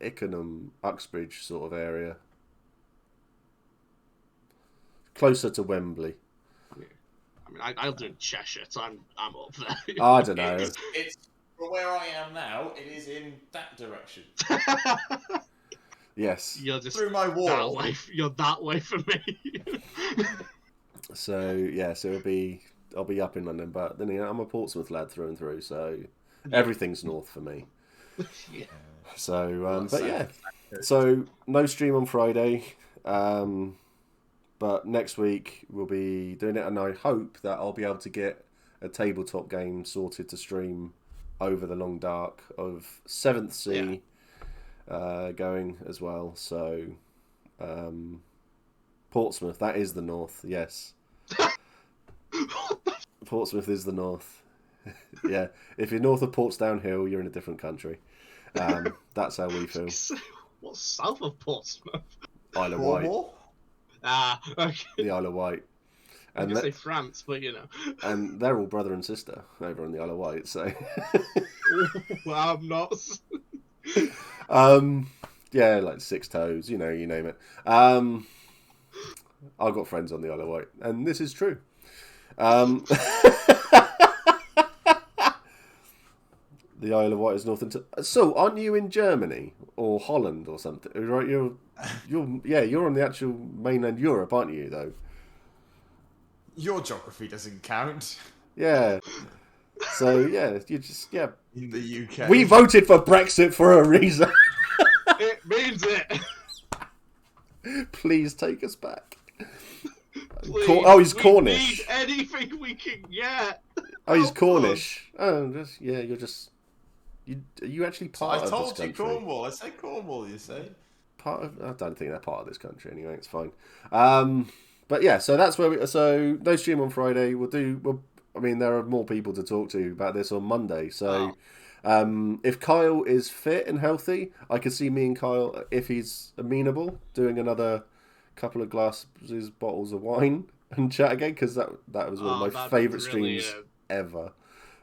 Ickenham, Uxbridge sort of area. Closer to Wembley. I mean, I'll do Cheshire, so I'm up there. I don't know. It's from where I am now. It is in that direction. Yes. You're just Through my that wall. way. You're that way for me. So yeah, so I'll be up in London, but then I'm a Portsmouth lad through and through, so everything's north for me. Yeah. So, but yeah, so no stream on Friday, but next week we'll be doing it, and I hope that I'll be able to get a tabletop game sorted to stream over the long dark of 7th Sea going as well. So, Portsmouth, that is the north, yes. Portsmouth is the north. Yeah, if you're north of Portsdown Hill, you're in a different country. That's how we feel. What's south of Portsmouth? Isle of Wight. Cornwall? Ah, okay. The Isle of Wight. I was And gonna say France, but you know. and they're all brother and sister over on the Isle of Wight, so Well, I'm not. yeah, like Six Toes, you name it. I've got friends on the Isle of Wight, and this is true. The Isle of Wight is north and so aren't you in Germany or Holland or something? Right, you're on the actual mainland Europe, aren't you? Though. Your geography doesn't count. Yeah. So yeah, you just In the UK. We voted for Brexit for a reason. It means it. Please take us back. Please, He's we Cornish. Need anything we can get. Oh, he's Help Cornish. Oh, you're just. Are you actually part I of told this you country? Cornwall. I said Cornwall, you say? Part of. I don't think they're part of this country anyway. It's fine. But yeah, so that's where we. So no stream on Friday. I mean, there are more people to talk to about this on Monday. So, if Kyle is fit and healthy, I could see me and Kyle, if he's amenable, doing another couple of bottles of wine and chat again, because that was one of my that'd favourite really, streams ever.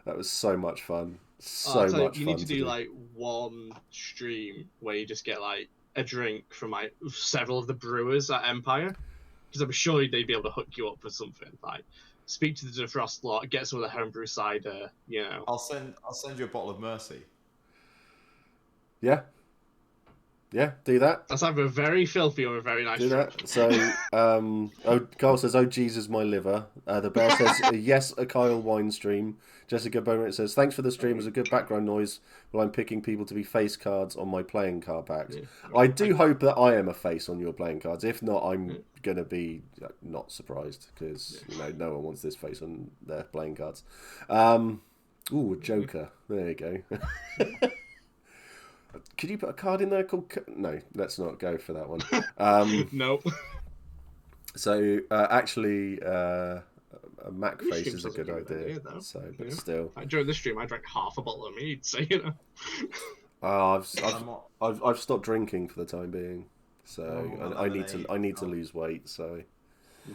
That was so much fun. I'll So tell you, much you fun need to do like one stream where you just get like a drink from like several of the brewers at Empire, because I'm sure they'd be able to hook you up for something. Like speak to the defrost lot, get some of the homebrew cider. You know. I'll send you a bottle of Mercy. Yeah. Yeah, do that. That's either very filthy or a very nice Do drink. that. So, Carl says, "Oh Jesus, my liver." The bear says, "Yes, a Kyle wine stream." Jessica Beaumont says, "Thanks for the stream. It was a good background noise while I'm picking people to be face cards on my playing card packs." Yeah. I do hope that I am a face on your playing cards. If not, I'm gonna be not surprised because no one wants this face on their playing cards. Ooh, a Joker. There you go. Could you put a card in there called... No, let's not go for that one. Nope. So, actually, a Mac This face stream is a sounds like good a good idea. idea, though. So, but Yeah. still... During this stream, I drank half a bottle of mead, so, you know. I've stopped drinking for the time being. So, I need to lose weight, so...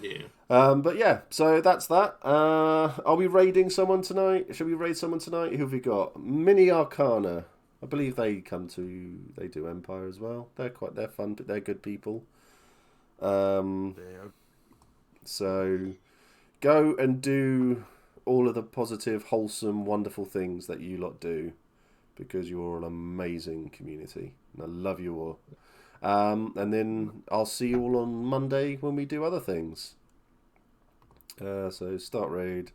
Yeah. But yeah, so that's that. Are we raiding someone tonight? Should we raid someone tonight? Who have we got? Mini Arcana. I believe they do Empire as well. They're fun, but they're good people. So go and do all of the positive, wholesome, wonderful things that you lot do, because you're an amazing community, and I love you all. And then I'll see you all on Monday when we do other things. So start raid.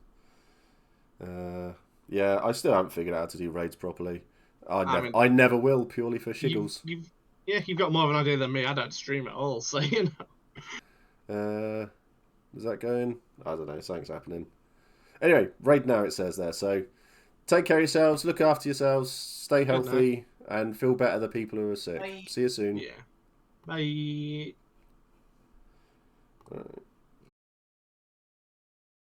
Yeah, I still haven't figured out how to do raids properly. I never will, purely for shiggles. You've got more of an idea than me. I don't stream at all, so you know. Is that going? I don't know. Something's happening. Anyway, raid now, it says there. So take care of yourselves, look after yourselves, stay healthy, and feel better the people who are sick. Bye. See you soon. Yeah. Bye.